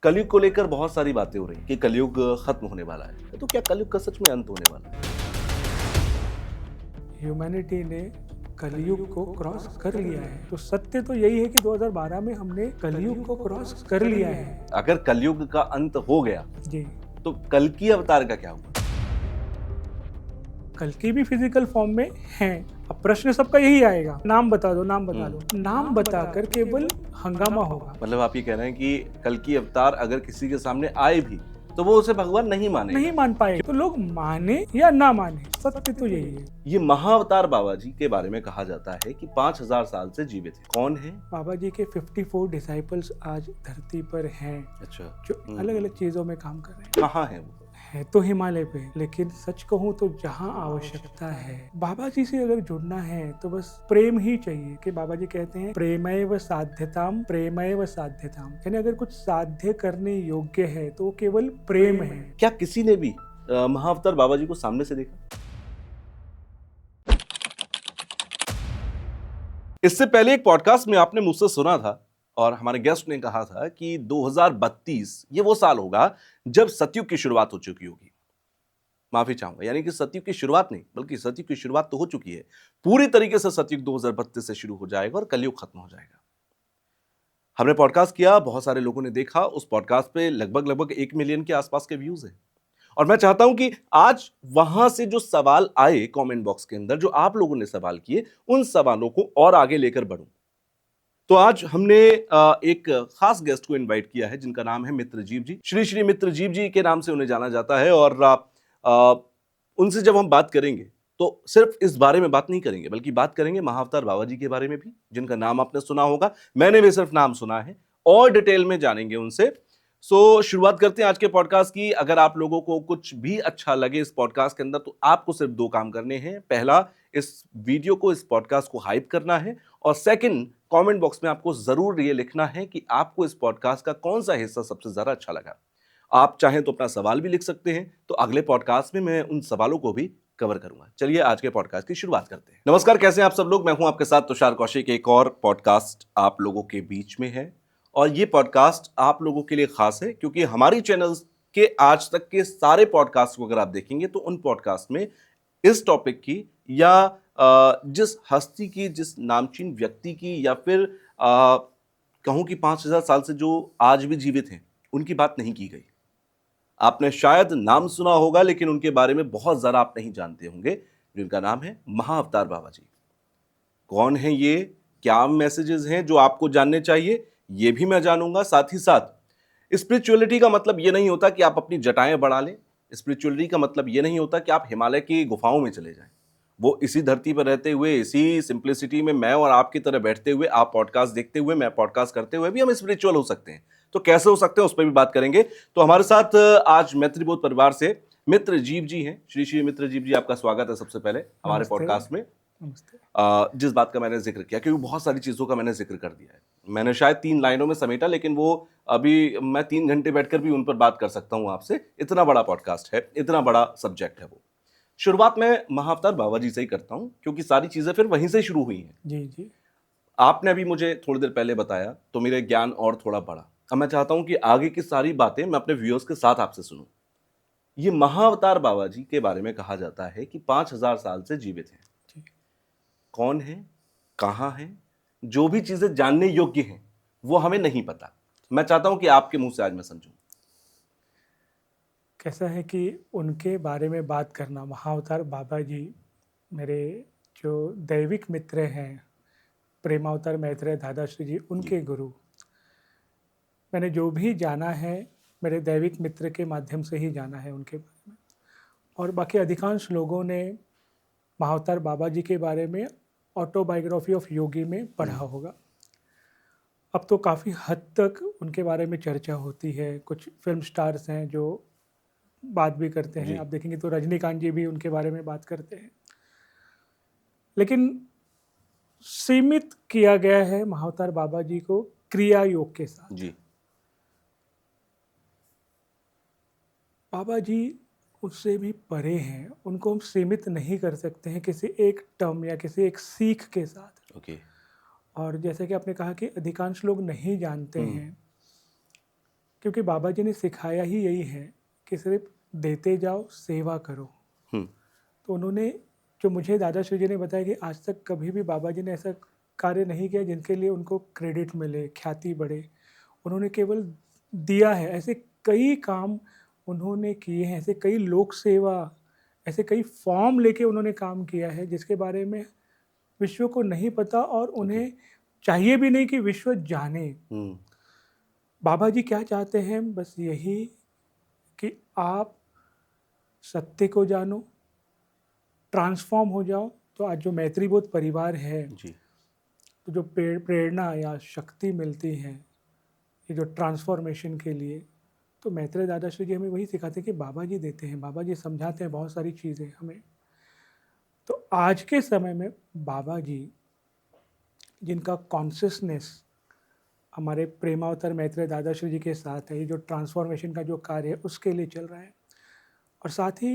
कलयुग को लेकर बहुत सारी बातें हो रही हैं कि कलयुग खत्म होने वाला है। तो क्या कलयुग का सच में अंत होने वाला है? ह्यूमैनिटी ने कलयुग को क्रॉस कर लिया है। तो सत्य तो यही है कि 2012 में हमने कलयुग को क्रॉस कर लिया है। अगर कलयुग का अंत हो गया जी, तो कल की अवतार का क्या हुआ? कल की भी फिजिकल फॉर्म में है। अब प्रश्न सबका यही आएगा, नाम बता दो, नाम बता दो। नाम बताकर केवल हंगामा होगा। मतलब आप ये कह रहे हैं कि कल की अवतार अगर किसी के सामने आए भी तो वो उसे भगवान नहीं मानेगा। नहीं मान पाए तो लोग माने या ना माने, सत्य तो यही है। ये महाअवतार बाबा जी के बारे में कहा जाता है कि 5000 साल से जीवित है। कौन है? बाबा जी के 54 डिसाइपल्स आज धरती पर हैं, अच्छा। जो अलग अलग चीजों में काम कर रहे हैं। कहाँ है वो? है तो हिमालय पे, लेकिन सच कहूँ तो जहाँ आवश्यकता है, बाबा जी से अगर जुड़ना है तो बस प्रेम ही चाहिए। कि बाबा जी कहते हैं प्रेमैव साध्यताम, प्रेमैव साध्यताम, यानी अगर कुछ साध्य करने योग्य है तो वो केवल प्रेम है। क्या किसी ने भी महाअवतार बाबा जी को सामने से देखा? इससे पहले एक पॉडकास्ट में आपने मुझसे सुना था और हमारे गेस्ट ने कहा था कि 2032 ये वो साल होगा जब सतयुग की शुरुआत हो चुकी होगी। माफी चाहूंगा, यानी कि सतयुग की शुरुआत नहीं बल्कि सतयुग की शुरुआत तो हो चुकी है। पूरी तरीके से सतयुग 2032 से शुरू हो जाएगा और कलयुग खत्म हो जाएगा। हमने पॉडकास्ट किया, बहुत सारे लोगों ने देखा। उस पॉडकास्ट पे लगभग लगभग 1 मिलियन के आसपास के व्यूज हैं। और मैं चाहता हूं कि आज वहां से जो सवाल आए कमेंट बॉक्स के अंदर, जो आप लोगों ने सवाल किए, उन सवालों को और आगे लेकर बढ़ूं। तो आज हमने एक खास गेस्ट को इनवाइट किया है जिनका नाम है मित्रजीव जी। श्री श्री मित्रजीव जी के नाम से उन्हें जाना जाता है। और उनसे जब हम बात करेंगे तो सिर्फ इस बारे में बात नहीं करेंगे बल्कि बात करेंगे महाअवतार बाबा जी के बारे में भी, जिनका नाम आपने सुना होगा। मैंने भी सिर्फ नाम सुना है, और डिटेल में जानेंगे उनसे। शुरुआत करते हैं आज के पॉडकास्ट की। अगर आप लोगों को कुछ भी अच्छा लगे इस पॉडकास्ट के अंदर तो आपको सिर्फ 2 काम करने हैं। पहला, इस वीडियो को, इस पॉडकास्ट को हाइप करना है। और सेकंड, कमेंट बॉक्स में आपको जरूर ये लिखना है कि आपको इस पॉडकास्ट का कौन सा हिस्सा सबसे ज्यादा अच्छा लगा। आप चाहें तो अपना सवाल भी लिख सकते हैं, तो अगले पॉडकास्ट में मैं उन सवालों को भी कवर करूंगा। चलिए आज के पॉडकास्ट की शुरुआत करते हैं। नमस्कार, कैसे हैं आप सब लोग? मैं हूं आपके साथ तुषार कौशिक। एक और पॉडकास्ट आप लोगों के बीच में है और ये पॉडकास्ट आप लोगों के लिए खास है क्योंकि हमारी चैनल्स के आज तक के सारे पॉडकास्ट को अगर आप देखेंगे तो उन पॉडकास्ट में इस टॉपिक की या जिस हस्ती की, जिस नामचीन व्यक्ति की, या फिर कहूं कि 5000 साल से जो आज भी जीवित हैं, उनकी बात नहीं की गई। आपने शायद नाम सुना होगा लेकिन उनके बारे में बहुत ज़्यादा आप नहीं जानते होंगे, जिनका नाम है महाअवतार बाबा जी। कौन है ये, क्या मैसेजेस हैं जो आपको जानने चाहिए, ये भी मैं जानूंगा। साथ ही साथ स्पिरिचुअलिटी का मतलब ये नहीं होता कि आप अपनी जटाएं बढ़ा लें। स्पिरिचुअलिटी का मतलब ये नहीं होता कि आप हिमालय की गुफाओं में चले जाएं। वो इसी धरती पर रहते हुए, इसी सिंप्लिसिटी में मैं और आपकी तरह बैठते हुए, आप पॉडकास्ट देखते हुए, मैं पॉडकास्ट करते हुए भी हम स्पिरिचुअल हो सकते हैं। तो कैसे हो सकते हैं उस पर भी बात करेंगे। तो हमारे साथ आज मैत्रीबोध परिवार से मित्र जीव जी हैं। श्री श्री मित्र जीव जी, आपका स्वागत है सबसे पहले हमारे नमस्ते। पॉडकास्ट में। नमस्ते। जिस बात का मैंने जिक्र किया, क्योंकि बहुत सारी चीजों का मैंने जिक्र कर दिया है, मैंने शायद 3 लाइनों में समेटा, लेकिन वो अभी मैं 3 घंटे बैठकर भी उन पर बात कर सकता हूं आपसे। इतना बड़ा पॉडकास्ट है, इतना बड़ा सब्जेक्ट है वो। शुरुआत में महाअवतार बाबा जी से ही करता हूं क्योंकि सारी चीजें फिर वहीं से शुरू हुई हैं। जी जी। आपने अभी मुझे थोड़ी देर पहले बताया तो मेरे ज्ञान और थोड़ा बढ़ा। अब मैं चाहता हूं कि आगे की सारी बातें मैं अपने व्यूअर्स के साथ आपसे सुनूं। ये महाअवतार बाबा जी के बारे में कहा जाता है कि 5000 साल से जीवित हैं। जी। कौन है, कहां है, जो भी चीजें जानने योग्य हैं वो हमें नहीं पता। मैं चाहता हूं कि आपके मुंह से आज मैं समझूं। कैसा है कि उनके बारे में बात करना, महाअवतार बाबा जी मेरे जो दैविक मित्र हैं, प्रेमावतार मैत्रेय दादाश्री जी, जी उनके गुरु। मैंने जो भी जाना है मेरे दैविक मित्र के माध्यम से ही जाना है उनके बारे में। और बाकी अधिकांश लोगों ने महाअवतार बाबा जी के बारे में ऑटोबायोग्राफी ऑफ योगी में पढ़ा होगा। अब तो काफ़ी हद तक उनके बारे में चर्चा होती है। कुछ फिल्म स्टार्स हैं जो बात भी करते हैं। जी। आप देखेंगे तो रजनीकांत जी भी उनके बारे में बात करते हैं। लेकिन सीमित किया गया है महाअवतार बाबा जी को क्रिया योग के साथ। जी। बाबा जी उससे भी परे हैं, उनको हम सीमित नहीं कर सकते हैं किसी एक टर्म या किसी एक सीख के साथ। ओके। और जैसे कि आपने कहा कि अधिकांश लोग नहीं जानते हैं, क्योंकि बाबा जी ने सिखाया ही यही है कि सिर्फ देते जाओ, सेवा करो। हम्म, तो उन्होंने, जो मुझे दादाश्री जी ने बताया कि आज तक कभी भी बाबा जी ने ऐसा कार्य नहीं किया जिनके लिए उनको क्रेडिट मिले, ख्याति बढ़े। उन्होंने केवल दिया है। ऐसे कई काम उन्होंने किए हैं, ऐसे कई लोक सेवा, ऐसे कई फॉर्म लेके उन्होंने काम किया है जिसके बारे में विश्व को नहीं पता और ओके। उन्हें चाहिए भी नहीं कि विश्व जाने। हम्म, बाबा जी क्या चाहते हैं? बस यही कि आप सत्य को जानो, ट्रांसफॉर्म हो जाओ। तो आज जो मैत्री बोध परिवार है, जी। तो जो प्रेरणा या शक्ति मिलती है ये जो ट्रांसफॉर्मेशन के लिए, तो मैत्रेय दादाश्री जी हमें वही सिखाते हैं कि बाबा जी देते हैं, बाबा जी समझाते हैं बहुत सारी चीज़ें हमें। तो आज के समय में बाबा जी, जिनका कॉन्शियसनेस हमारे प्रेमावतार मैत्रेय दादाश्री जी के साथ है, ये जो ट्रांसफॉर्मेशन का जो कार्य है उसके लिए चल रहा है। और साथ ही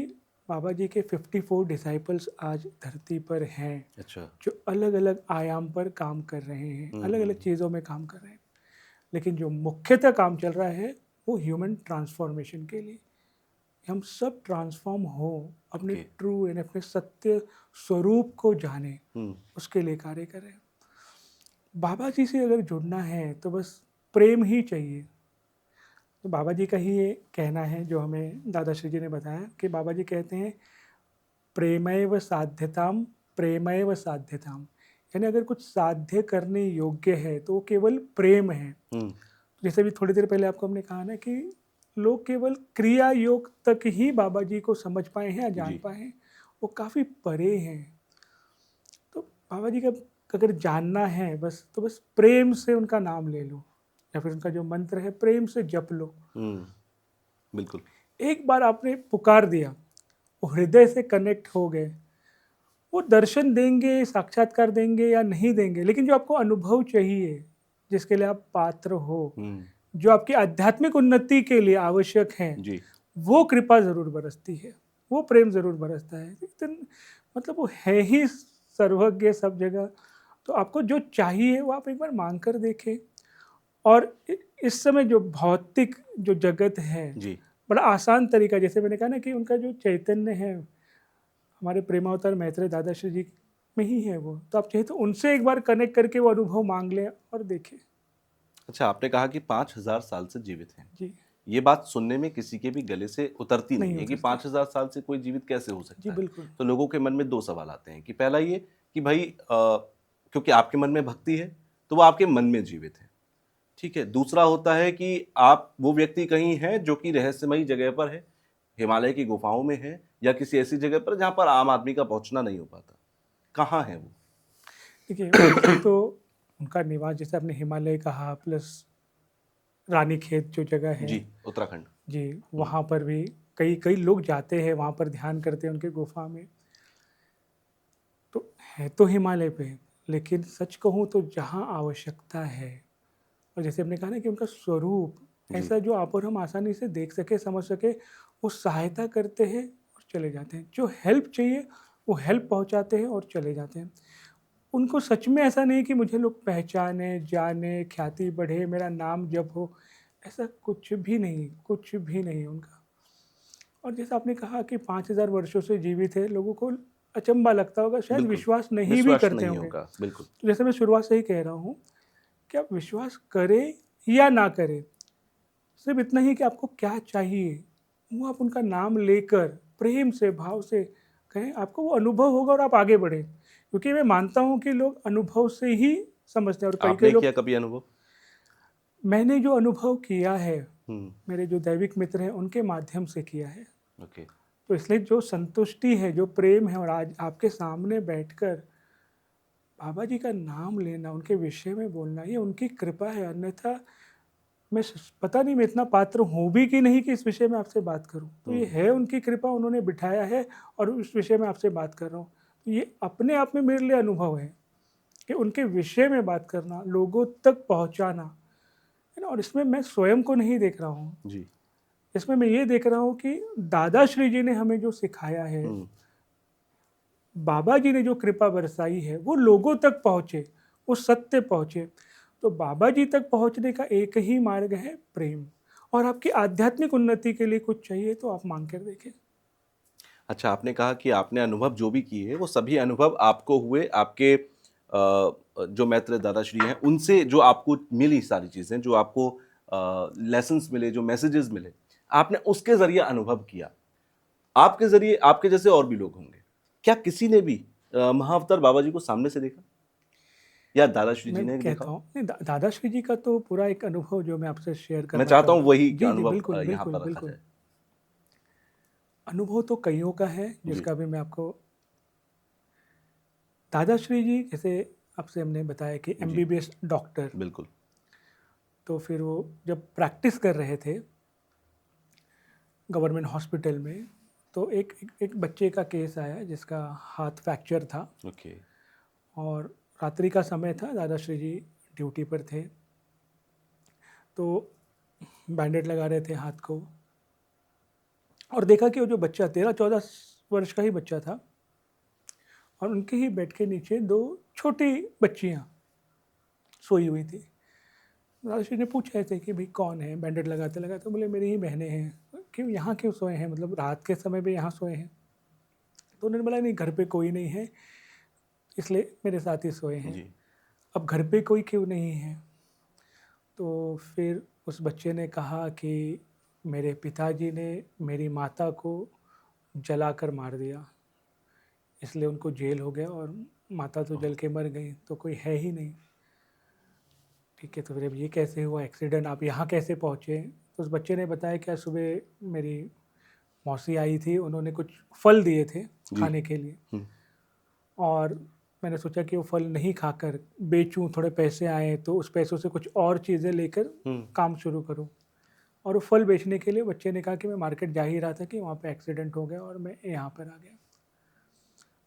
बाबा जी के 54 डिसाइपल्स आज धरती पर हैं, अच्छा। जो अलग अलग आयाम पर काम कर रहे हैं, अलग अलग चीज़ों में काम कर रहे हैं। लेकिन जो मुख्यतः काम चल रहा है वो ह्यूमन ट्रांसफॉर्मेशन के लिए, हम सब ट्रांसफॉर्म हो, अपने ओके। ट्रू एंड अपने सत्य स्वरूप को जाने, हम्म, उसके लिए कार्य करें। बाबा जी से अगर जुड़ना है तो बस प्रेम ही चाहिए। तो बाबा जी का ही ये कहना है जो हमें दादाश्री जी ने बताया कि बाबा जी कहते हैं प्रेमैव साध्यताम, प्रेमैव साध्यताम। यानी अगर कुछ साध्य करने योग्य है तो वो केवल प्रेम है। हम्म, जैसे भी थोड़ी देर पहले आपको हमने कहा ना कि लोग केवल क्रिया योग तक ही बाबा जी को समझ पाए हैं या जान जी। पाए हैं, वो काफ़ी परे हैं। तो बाबा जी का अगर जानना है बस, तो बस प्रेम से उनका नाम ले लो, या फिर उनका जो मंत्र है प्रेम से जप लो। हम्म, बिल्कुल। एक बार आपने पुकार दिया, वो हृदय से कनेक्ट हो गए, वो दर्शन देंगे, साक्षात्कार देंगे या नहीं देंगे, लेकिन जो आपको अनुभव चाहिए, जिसके लिए आप पात्र हो, हम्म, जो आपकी आध्यात्मिक उन्नति के लिए आवश्यक है, जी। वो कृपा ज़रूर बरसती है, वो प्रेम ज़रूर बरसता है। मतलब वो है ही सर्वज्ञ सब जगह। तो आपको जो चाहिए वो आप एक बार मांग कर देखें। और इस समय जो भौतिक जो जगत है, जी। बड़ा आसान तरीका, जैसे मैंने कहा ना कि उनका जो चैतन्य है हमारे प्रेमावतार मैत्रेय दादाश्री जी में ही है वो, तो आप चाहे तो उनसे एक बार कनेक्ट करके वो अनुभव मांग लें और देखें। अच्छा, आपने कहा कि 5,000 साल से जीवित हैं। जी, ये बात सुनने में किसी के भी गले से उतरती नहीं नहीं है कि उतरती। 5,000 साल से कोई जीवित कैसे हो जी सकता है। बिल्कुल। तो लोगों के मन में दो सवाल आते हैं कि पहला ये कि भाई क्योंकि आपके मन में भक्ति है तो वो आपके मन में जीवित है, ठीक है। दूसरा होता है कि आप वो व्यक्ति कहीं हैं जो कि रहस्यमयी जगह पर है, हिमालय की गुफाओं में है या किसी ऐसी जगह पर जहां पर आम आदमी का पहुंचना नहीं हो पाता। कहाँ है वो? देखिए, एक तो उनका निवास, जैसे आपने हिमालय कहा, प्लस रानीखेत जो जगह है, जी, उत्तराखंड। जी, वहाँ पर भी कई कई लोग जाते हैं, वहाँ पर ध्यान करते हैं उनके गुफा में। तो है तो हिमालय पे, लेकिन सच कहूँ तो जहाँ आवश्यकता है, और जैसे हमने कहा ना कि उनका स्वरूप जी। ऐसा जो आप और हम आसानी से देख सके, समझ सके, वो सहायता करते हैं और चले जाते हैं। जो हेल्प चाहिए वो हेल्प पहुँचाते हैं और चले जाते हैं। उनको सच में ऐसा नहीं कि मुझे लोग पहचाने, जाने, ख्याति बढ़े, मेरा नाम जप हो, ऐसा कुछ भी नहीं, कुछ भी नहीं है उनका। और जैसा आपने कहा कि 5,000 वर्षों से जीवित है, लोगों को अचंभा लगता होगा, शायद बिल्कुल। विश्वास नहीं भी विश्वास करते नहीं होंगे। होगा, बिल्कुल। तो जैसे मैं शुरुआत से ही कह रहा हूँ कि आप विश्वास करें या ना करें, सिर्फ इतना ही कि आपको क्या चाहिए, वो आप उनका नाम लेकर प्रेम से, भाव से कहें, आपको वो अनुभव होगा और आप आगे बढ़ें। क्योंकि मैं मानता हूँ कि लोग अनुभव से ही समझते हैं, और कई कई आपने किया लोग, कभी अनुभव? मैंने जो अनुभव किया है, हम्म, मेरे जो दैविक मित्र हैं उनके माध्यम से किया है। ओके। तो इसलिए जो संतुष्टि है, जो प्रेम है, और आज आपके सामने बैठकर बाबा जी का नाम लेना, उनके विषय में बोलना, ये उनकी कृपा है। अन्यथा पता नहीं मैं इतना पात्र हूँ भी कि नहीं कि इस विषय में आपसे बात करूँ। तो ये है उनकी कृपा, उन्होंने बिठाया है और उस विषय में आपसे बात कर रहा हूँ। तो ये अपने आप में मेरे लिए अनुभव है कि उनके विषय में बात करना, लोगों तक पहुँचाना, है ना। और इसमें मैं स्वयं को नहीं देख रहा हूँ, जी। इसमें मैं ये देख रहा हूँ कि दादाश्री जी ने हमें जो सिखाया है, हम्म, बाबा जी ने जो कृपा बरसाई है, वो लोगों तक पहुँचे, वो सत्य पहुँचे। तो बाबा जी तक पहुँचने का एक ही मार्ग है प्रेम। और आपकी आध्यात्मिक उन्नति के लिए कुछ चाहिए तो आप मांग कर देखें। अच्छा, आपने कहा कि आपने अनुभव जो भी किए वो सभी अनुभव आपको हुए आपके जो मैत्र दादाश्री हैं उनसे, जो आपको मिली सारी चीज़ें, जो आपको लेसन्स मिले, जो मैसेजेस मिले, आपने उसके ज़रिए अनुभव किया। आपके ज़रिए आपके जैसे और भी लोग होंगे। क्या किसी ने भी महाअवतार बाबा जी को सामने से देखा? या दादाश्री जी मैं ने देखा कहता हो? हूँ नहीं, दादाश्री जी का तो पूरा एक अनुभव जो मैं आपसे शेयर मैं करना चाहता हूँ चाहूँगा। वही जी, जी, अनुभव बिल्कुल, यहाँ बिल्कुल, पर रखा बिल्कुल। जाए। अनुभव तो कइयों का है, जी, जिसका भी मैं आपको दादाश्री जी जैसे आपसे हमने बताया कि जी, एमबीबीएस डॉक्टर, बिल्कुल। तो फिर वो जब प्रैक्टिस कर रहे थे गवर्नमेंट हॉस्पिटल में, तो एक बच्चे का केस आया जिसका हाथ फ्रैक्चर था ओके, और रात्रि का समय था, दादाश्री जी ड्यूटी पर थे, तो बैंडेड लगा रहे थे हाथ को और देखा कि वो जो बच्चा 13-14 वर्ष का ही बच्चा था और उनके ही बेड के नीचे दो छोटी बच्चियाँ सोई हुई थी। दादाश्री ने पूछ रहे थे कि भाई कौन है, बैंडेड लगाते लगाते बोले मेरी ही बहनें हैं। क्यों यहाँ क्यों सोए हैं, मतलब रात के समय पे यहाँ सोए हैं? तो उन्होंने बोला नहीं, घर पे कोई नहीं है इसलिए मेरे साथ ही सोए हैं। जी, अब घर पे कोई क्यों नहीं है? तो फिर उस बच्चे ने कहा कि मेरे पिताजी ने मेरी माता को जलाकर मार दिया, इसलिए उनको जेल हो गया और माता तो ओह! जल के मर गई, तो कोई है ही नहीं। ठीक है, तो फिर अब ये कैसे हुआ एक्सीडेंट, आप यहाँ कैसे पहुँचे? तो उस बच्चे ने बताया कि आज सुबह मेरी मौसी आई थी, उन्होंने कुछ फल दिए थे जी, खाने के लिए हुँ, और मैंने सोचा कि वो फल नहीं खाकर बेचूं, थोड़े पैसे आए तो उस पैसों से कुछ और चीज़ें लेकर हुँ, काम शुरू करूं। और वो फल बेचने के लिए बच्चे ने कहा कि मैं मार्केट जा ही रहा था कि वहाँ पे एक्सीडेंट हो गया और मैं यहाँ पर आ गया।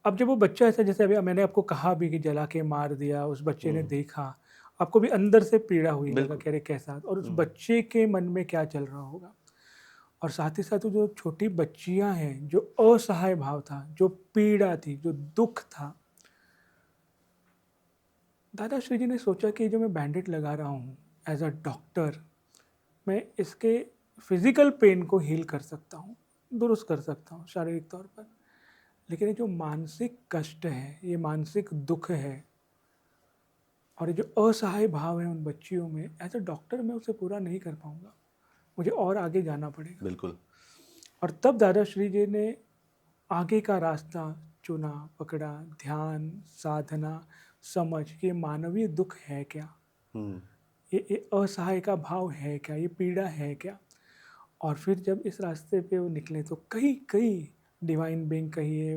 अब जब वो बच्चा ऐसा, जैसे अभी मैंने आपको कहा भी कि जला के मार दिया, उस बच्चे ने हुँ, देखा, आपको भी अंदर से पीड़ा हुई होगा बिल्कुल। कि अरे कैसा, और उस हुँ, बच्चे के मन में क्या चल रहा होगा। और साथ ही साथ वो जो छोटी बच्चियां हैं, जो असहाय भाव था, जो पीड़ा थी, जो दुख था, दादाश्री जी ने सोचा कि जो मैं बैंडेड लगा रहा हूँ एज अ डॉक्टर, मैं इसके फिजिकल पेन को हील कर सकता हूँ, दुरुस्त कर सकता हूँ शारीरिक तौर पर, लेकिन ये जो मानसिक कष्ट है, ये मानसिक दुख है और ये जो असहाय भाव है उन बच्चियों में, एज अ डॉक्टर मैं उसे पूरा नहीं कर पाऊँगा, मुझे और आगे जाना पड़ेगा। बिल्कुल। और तब दादाश्री जी ने आगे का रास्ता चुना, पकड़ा, ध्यान, साधना, समझ कि ये मानवीय दुख है क्या, हुँ, ये असहाय का भाव है क्या, ये पीड़ा है क्या। और फिर जब इस रास्ते पे वो निकले तो कई कई डिवाइन बीइंग कहिए,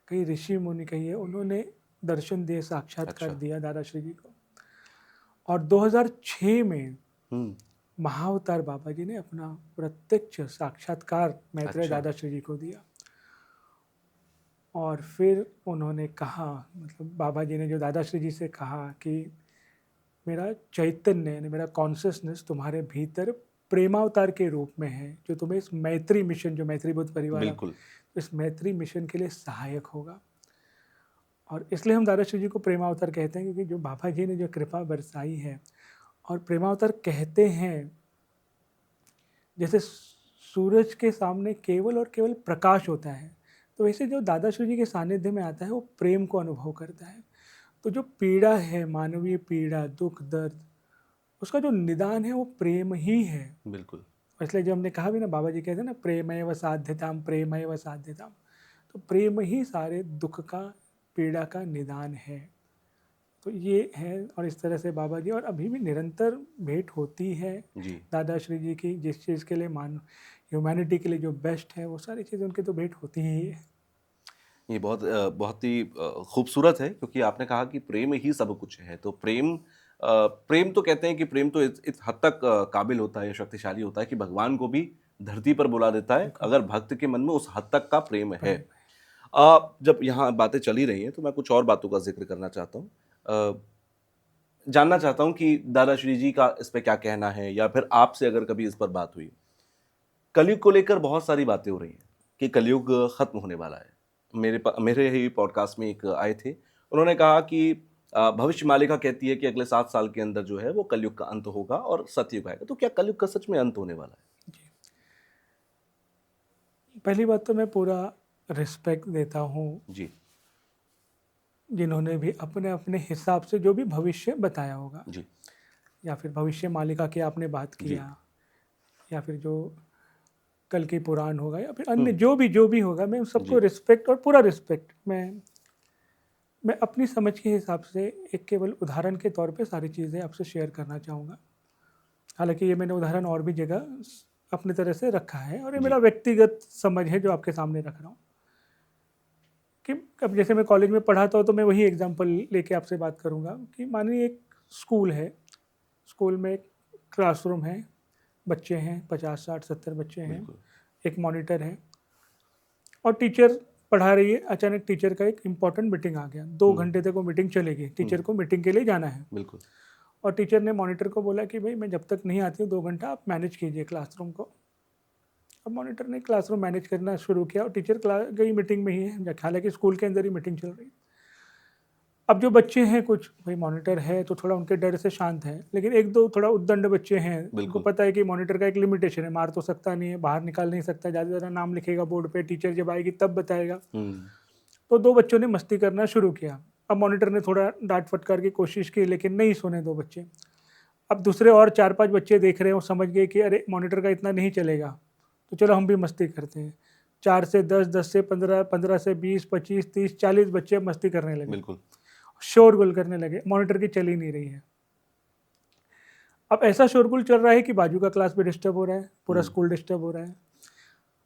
कई ऋषि मुनि कहिए, उन्होंने दर्शन दिए, साक्षात्कार अच्छा। दिया दादाश्री जी को। और 2006 में हुँ, महाअवतार बाबा जी ने अपना प्रत्यक्ष साक्षात्कार मैत्रेय अच्छा, दादाश्री जी को दिया। और फिर उन्होंने कहा, मतलब बाबा जी ने जो दादाश्री जी से कहा कि मेरा चैतन्य यानी मेरा कॉन्शियसनेस तुम्हारे भीतर प्रेमावतार के रूप में है, जो तुम्हें इस मैत्री मिशन, जो मैत्री बुद्ध परिवार बिल्कुल। इस मैत्री मिशन के लिए सहायक होगा। और इसलिए हम दादाश्री जी को प्रेमावतार कहते हैं, क्योंकि जो बाबा जी ने जो कृपा बरसाई है। और प्रेमावतार कहते हैं जैसे सूरज के सामने केवल और केवल प्रकाश होता है, तो वैसे जो दादाश्री जी के सानिध्य में आता है वो प्रेम को अनुभव करता है। तो जो पीड़ा है, मानवीय पीड़ा, दुख, दर्द, उसका जो निदान है वो प्रेम ही है। बिल्कुल। इसलिए जो हमने कहा भी ना, बाबा जी कहते हैं ना, प्रेमैव साध्यताम, प्रेमैव साध्यताम। तो प्रेम ही सारे दुख का, पीड़ा का निदान है। तो ये है, और इस तरह से बाबा जी और अभी भी निरंतर भेंट होती है जी। दादाश्री जी की, जिस चीज़ के लिए मान ह्यूमैनिटी के लिए जो बेस्ट है वो सारी चीज़ें उनकी तो भेंट होती ही है। ये बहुत ही खूबसूरत है, क्योंकि आपने कहा कि प्रेम ही सब कुछ है। तो प्रेम तो कहते हैं कि प्रेम तो इस हद तक काबिल होता है या शक्तिशाली होता है कि भगवान को भी धरती पर बुला देता है, बिल्कुल, अगर भक्त के मन में उस हद तक का प्रेम है। प्रेम है। जब यहाँ बातें चली रही हैं तो मैं कुछ और बातों का ज़िक्र करना चाहता हूँ। जानना चाहता हूँ कि दादाश्री जी का इस पे क्या कहना है, या फिर आपसे अगर कभी इस पर बात हुई। कलयुग को लेकर बहुत सारी बातें हो रही हैं कि कलयुग खत्म होने वाला है। मेरे ही पॉडकास्ट में एक आए थे, उन्होंने कहा कि भविष्य मालिका कहती है कि अगले 7 साल के अंदर जो है वो कलयुग का अंत होगा और सतयुग आएगा। तो क्या कलयुग का सच में अंत होने वाला है? पहली बात तो मैं पूरा रिस्पेक्ट देता हूँ जी जिन्होंने भी अपने अपने हिसाब से जो भी भविष्य बताया होगा, जी या फिर भविष्य मालिका की आपने बात जी किया, या फिर जो कल की पुराण होगा, या फिर अन्य हम्म, जो भी होगा, मैं उन सबको जी रिस्पेक्ट और पूरा रिस्पेक्ट मैं अपनी समझ के हिसाब से एक केवल उदाहरण के तौर पे सारी चीज़ें आपसे शेयर करना चाहूँगा। हालांकि ये मैंने उदाहरण और भी जगह अपनी तरह से रखा है, और ये जी मेरा व्यक्तिगत समझ है जो आपके सामने रख रहा हूँ। कि अब जैसे मैं कॉलेज में पढ़ाता हूँ तो मैं वही एग्जांपल लेके आपसे बात करूँगा कि मानिए एक स्कूल है, स्कूल में एक क्लासरूम है, बच्चे हैं, 50 60 70 बच्चे हैं, बिल्कुल एक मॉनिटर है और टीचर पढ़ा रही है। अचानक टीचर का एक इम्पॉर्टेंट मीटिंग आ गया, 2 घंटे तक वो मीटिंग चलेगी, टीचर को मीटिंग के लिए जाना है। बिल्कुल और टीचर ने मॉनिटर को बोला कि भाई मैं जब तक नहीं आती हूँ 2 घंटा आप मैनेज कीजिए क्लासरूम को। अब मॉनिटर ने क्लासरूम मैनेज करना शुरू किया और टीचर क्लास गई मीटिंग में ही है, हालांकि स्कूल के अंदर ही मीटिंग चल रही है। अब जो बच्चे हैं, कुछ भाई मॉनिटर है तो थोड़ा उनके डर से शांत है, लेकिन एक दो थोड़ा उद्दंड बच्चे हैं, उनको बिल्कुल पता है कि मॉनिटर का एक लिमिटेशन है, मार तो सकता नहीं है, बाहर निकाल नहीं सकता, ज़्यादा ज़्यादा नाम लिखेगा बोर्ड पे, टीचर जब आएगी तब बताएगा। हम्म, तो 2 बच्चों ने मस्ती करना शुरू किया। अब मॉनिटर ने थोड़ा डांट फटकार की कोशिश की, लेकिन नहीं सुने 2 बच्चे। अब दूसरे और 4 5 बच्चे देख रहे हैं, वो समझ गए कि अरे मॉनिटर का इतना नहीं चलेगा, तो चलो हम भी मस्ती करते हैं। 4 से 10, 10 से 15, 15 से 20, 25, 30, 40 बच्चे अब मस्ती करने लगे, बिल्कुल शोरगुल करने लगे, मॉनिटर की चल ही नहीं रही है। अब ऐसा शोरगुल चल रहा है कि बाजू का क्लास भी डिस्टर्ब हो रहा है, पूरा हम्म, स्कूल डिस्टर्ब हो रहा है।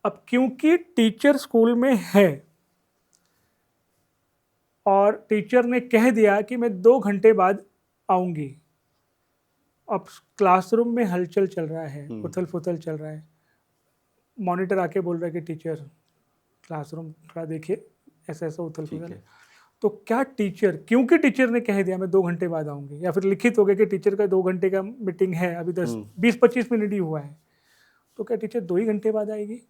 अब क्योंकि टीचर स्कूल में है और टीचर ने कह दिया कि मैं 2 घंटे बाद आऊंगी, अब क्लासरूम में हलचल चल रहा है, हम्म, उथल पुथल चल रहा है। मॉनिटर आके बोल रहा है कि टीचर क्लासरूम थोड़ा देखिए, ऐसा ऐसा उथल ठीक पुथल है। है तो क्या टीचर, क्योंकि टीचर ने कह दिया मैं 2 घंटे बाद आऊंगी, या फिर लिखित हो गया कि टीचर का 2 घंटे का मीटिंग है, अभी दस हम्म, 20 25 मिनट ही हुआ है, तो क्या टीचर 2 ही घंटे बाद आएगी?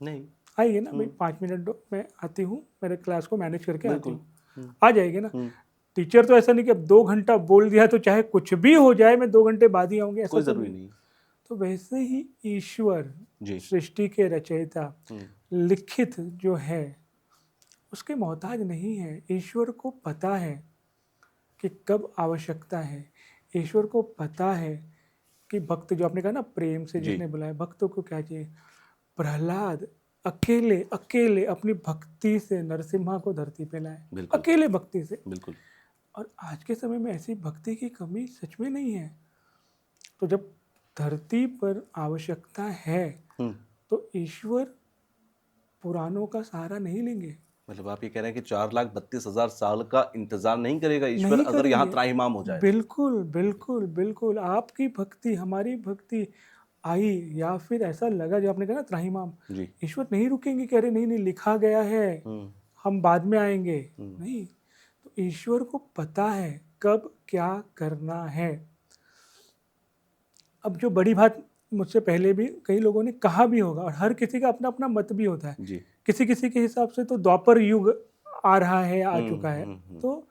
नहीं आएगी ना भाई, हम्म, 5 मिनट दो, मैं आती हूँ, मेरे क्लास को मैनेज करके आती बिल्कुल हूँ, हम्म, आ जाएगी ना। हम्म, टीचर तो ऐसा नहीं कि अब 2 घंटा बोल दिया तो चाहे कुछ भी हो जाए मैं 2 घंटे बाद ही आऊंगी, ऐसा कोई तो जरूरी नहीं। नहीं तो वैसे ही ईश्वर, जी सृष्टि के रचयिता, हम्म, लिखित जो है उसके मोहताज नहीं है। ईश्वर को पता है कि कब आवश्यकता है, ईश्वर को पता है कि भक्त, जो आपने कहा ना प्रेम से जी जिसने बुलाया, भक्तों को क्या चाहिए। प्रहलाद अकेले अकेले अपनी भक्ति से नरसिम्हा को धरती पे लाए, बिल्कुल अकेले भक्ति से। बिल्कुल और आज के समय में ऐसी भक्ति की कमी सच में नहीं है। तो जब धरती पर आवश्यकता है हम्म, तो ईश्वर पुराणों का सहारा नहीं लेंगे, मतलब आप ये कह रहे हैं कि 4,32,000 साल का इंतजार नहीं करेगा ईश्वर नहीं अगर यहाँ करेंगे। त्राहिमाम हो जाए तो बिल्कुल बिल्कुल बिल्कुल, आपकी भक्ति हमारी भक्ति आई, या फिर ऐसा लगा जो आपने कहा ना त्राहिमाम, जी ईश्वर नहीं रुकेंगे, कह रहे नहीं नहीं लिखा गया है, हम्म, हम बाद में आएंगे। हम्म, नहीं, तो ईश्वर को पता है कब क्या करना है। अब जो बड़ी बात मुझसे पहले भी कई लोगों ने कहा भी होगा, और हर किसी का अपना अपना मत भी होता है, जी किसी किसी के हिसाब से तो द्वापर युग आ रहा है, आ चुका है, हम्म, तो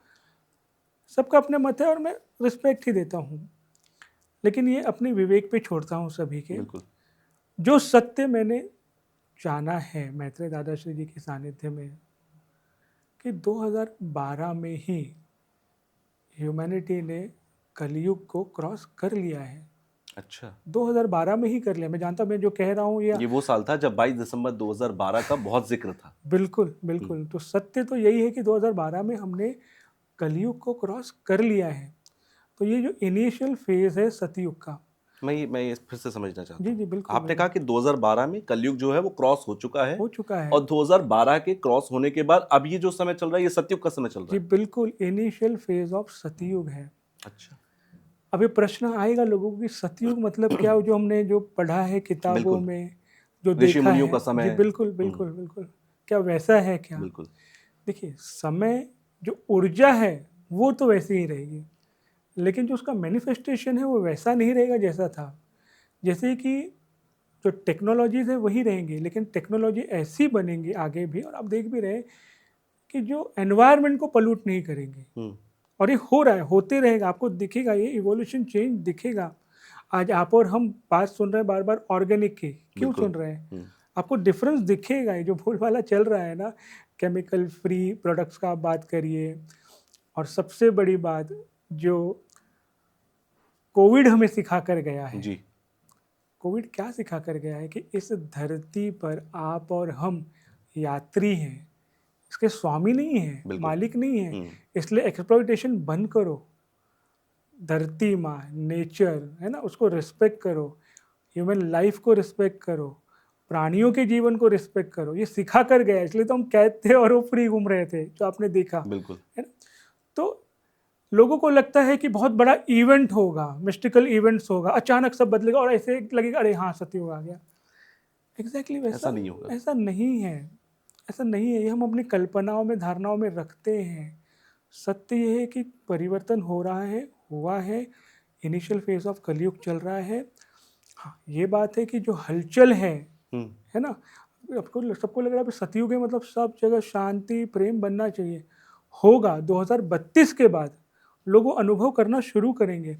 सबका अपना मत है और मैं रिस्पेक्ट ही देता हूँ। लेकिन ये अपने विवेक पे छोड़ता हूँ सभी के। बिल्कुल जो सत्य मैंने जाना है मैत्रेय दादाश्री जी के सानिध्य में, कि 2012 में ही ह्यूमैनिटी ने कलयुग को क्रॉस कर लिया है। अच्छा 2012 में ही कर लिया। मैं जानता हूँ मैं जो कह रहा हूँ, या ये वो साल था जब 22 दिसंबर 2012 का बहुत जिक्र था बिल्कुल हम्म, बिल्कुल, तो सत्य तो यही है कि 2012 में हमने कलयुग को क्रॉस कर लिया है। तो ये जो इनिशियल फेज है सतयुग का, मैं ये फिर से समझना चाहता जी हूँ जी बिल्कुल आपने बिल्कुल, कहा कि 2012 में कलयुग जो है वो क्रॉस हो चुका है हो चुका है। और 2012 के क्रॉस होने के बाद अब ये जो समय चल रहा है ये सतयुग का समय चल रहा जी है बिल्कुल, इनिशियल फेज ऑफ सतयुग है। अच्छा अभी प्रश्न आएगा लोगों को कि सतयुग मतलब क्या, जो हमने जो पढ़ा है किताबों बिल्कुल में, जो ऋषि देखा मुनियों है, का जी समय बिल्कुल बिल्कुल बिल्कुल, क्या वैसा है क्या? बिल्कुल देखिए, समय जो ऊर्जा है वो तो वैसी ही रहेगी, लेकिन जो उसका मैनिफेस्टेशन है वो वैसा नहीं रहेगा जैसा था। जैसे कि जो टेक्नोलॉजीज है वही रहेंगी, लेकिन टेक्नोलॉजी ऐसी बनेंगी आगे भी, और आप देख भी रहे कि जो एनवायरनमेंट को पल्यूट नहीं करेंगे। हम्म, और ये हो रहा है, होते रहेगा, आपको दिखेगा, ये इवोल्यूशन चेंज दिखेगा। आज आप और हम बात सुन रहे हैं बार बार ऑर्गेनिक की, क्यों बिल्कुल सुन रहे हैं? हम्म, आपको डिफरेंस दिखेगा। ये जो बोलबाला चल रहा है ना, केमिकल फ्री प्रोडक्ट्स का आप बात करिए, और सबसे बड़ी बात जो कोविड हमें सिखा कर गया है, जी। कोविड क्या सिखा कर गया है कि इस धरती पर आप और हम यात्री हैं, इसके स्वामी नहीं हैं, बिल्कुल। मालिक नहीं हैं। हम्म, इसलिए एक्सप्लॉइटेशन बंद करो, धरती माँ, नेचर है ना, उसको रिस्पेक्ट करो, ह्यूमन लाइफ को रिस्पेक्ट करो, प्राणियों के जीवन को रिस्पेक्ट करो। ये सिखा कर गया, इसलिए तो हम कैद थे और वो फ्री घूम रहे थे, जो आपने देखा बिल्कुल। है ना। तो लोगों को लगता है कि बहुत बड़ा इवेंट होगा, मिस्टिकल इवेंट्स होगा, अचानक सब बदलेगा और ऐसे लगेगा अरे हाँ सत्युग आ गया। एग्जैक्टली ऐसा वैसा नहीं होगा। ऐसा नहीं है, ऐसा नहीं है। ये हम अपनी कल्पनाओं में, धारणाओं में रखते हैं। सत्य ये है कि परिवर्तन हो रहा है, हुआ है, इनिशियल फेज ऑफ कलयुग चल रहा है। हाँ, ये बात है कि जो हलचल हम्म, है ना, आपको सबको लग रहा है सतयुग है मतलब सब जगह शांति प्रेम बनना चाहिए। होगा 2032 के बाद लोग वो अनुभव करना शुरू करेंगे,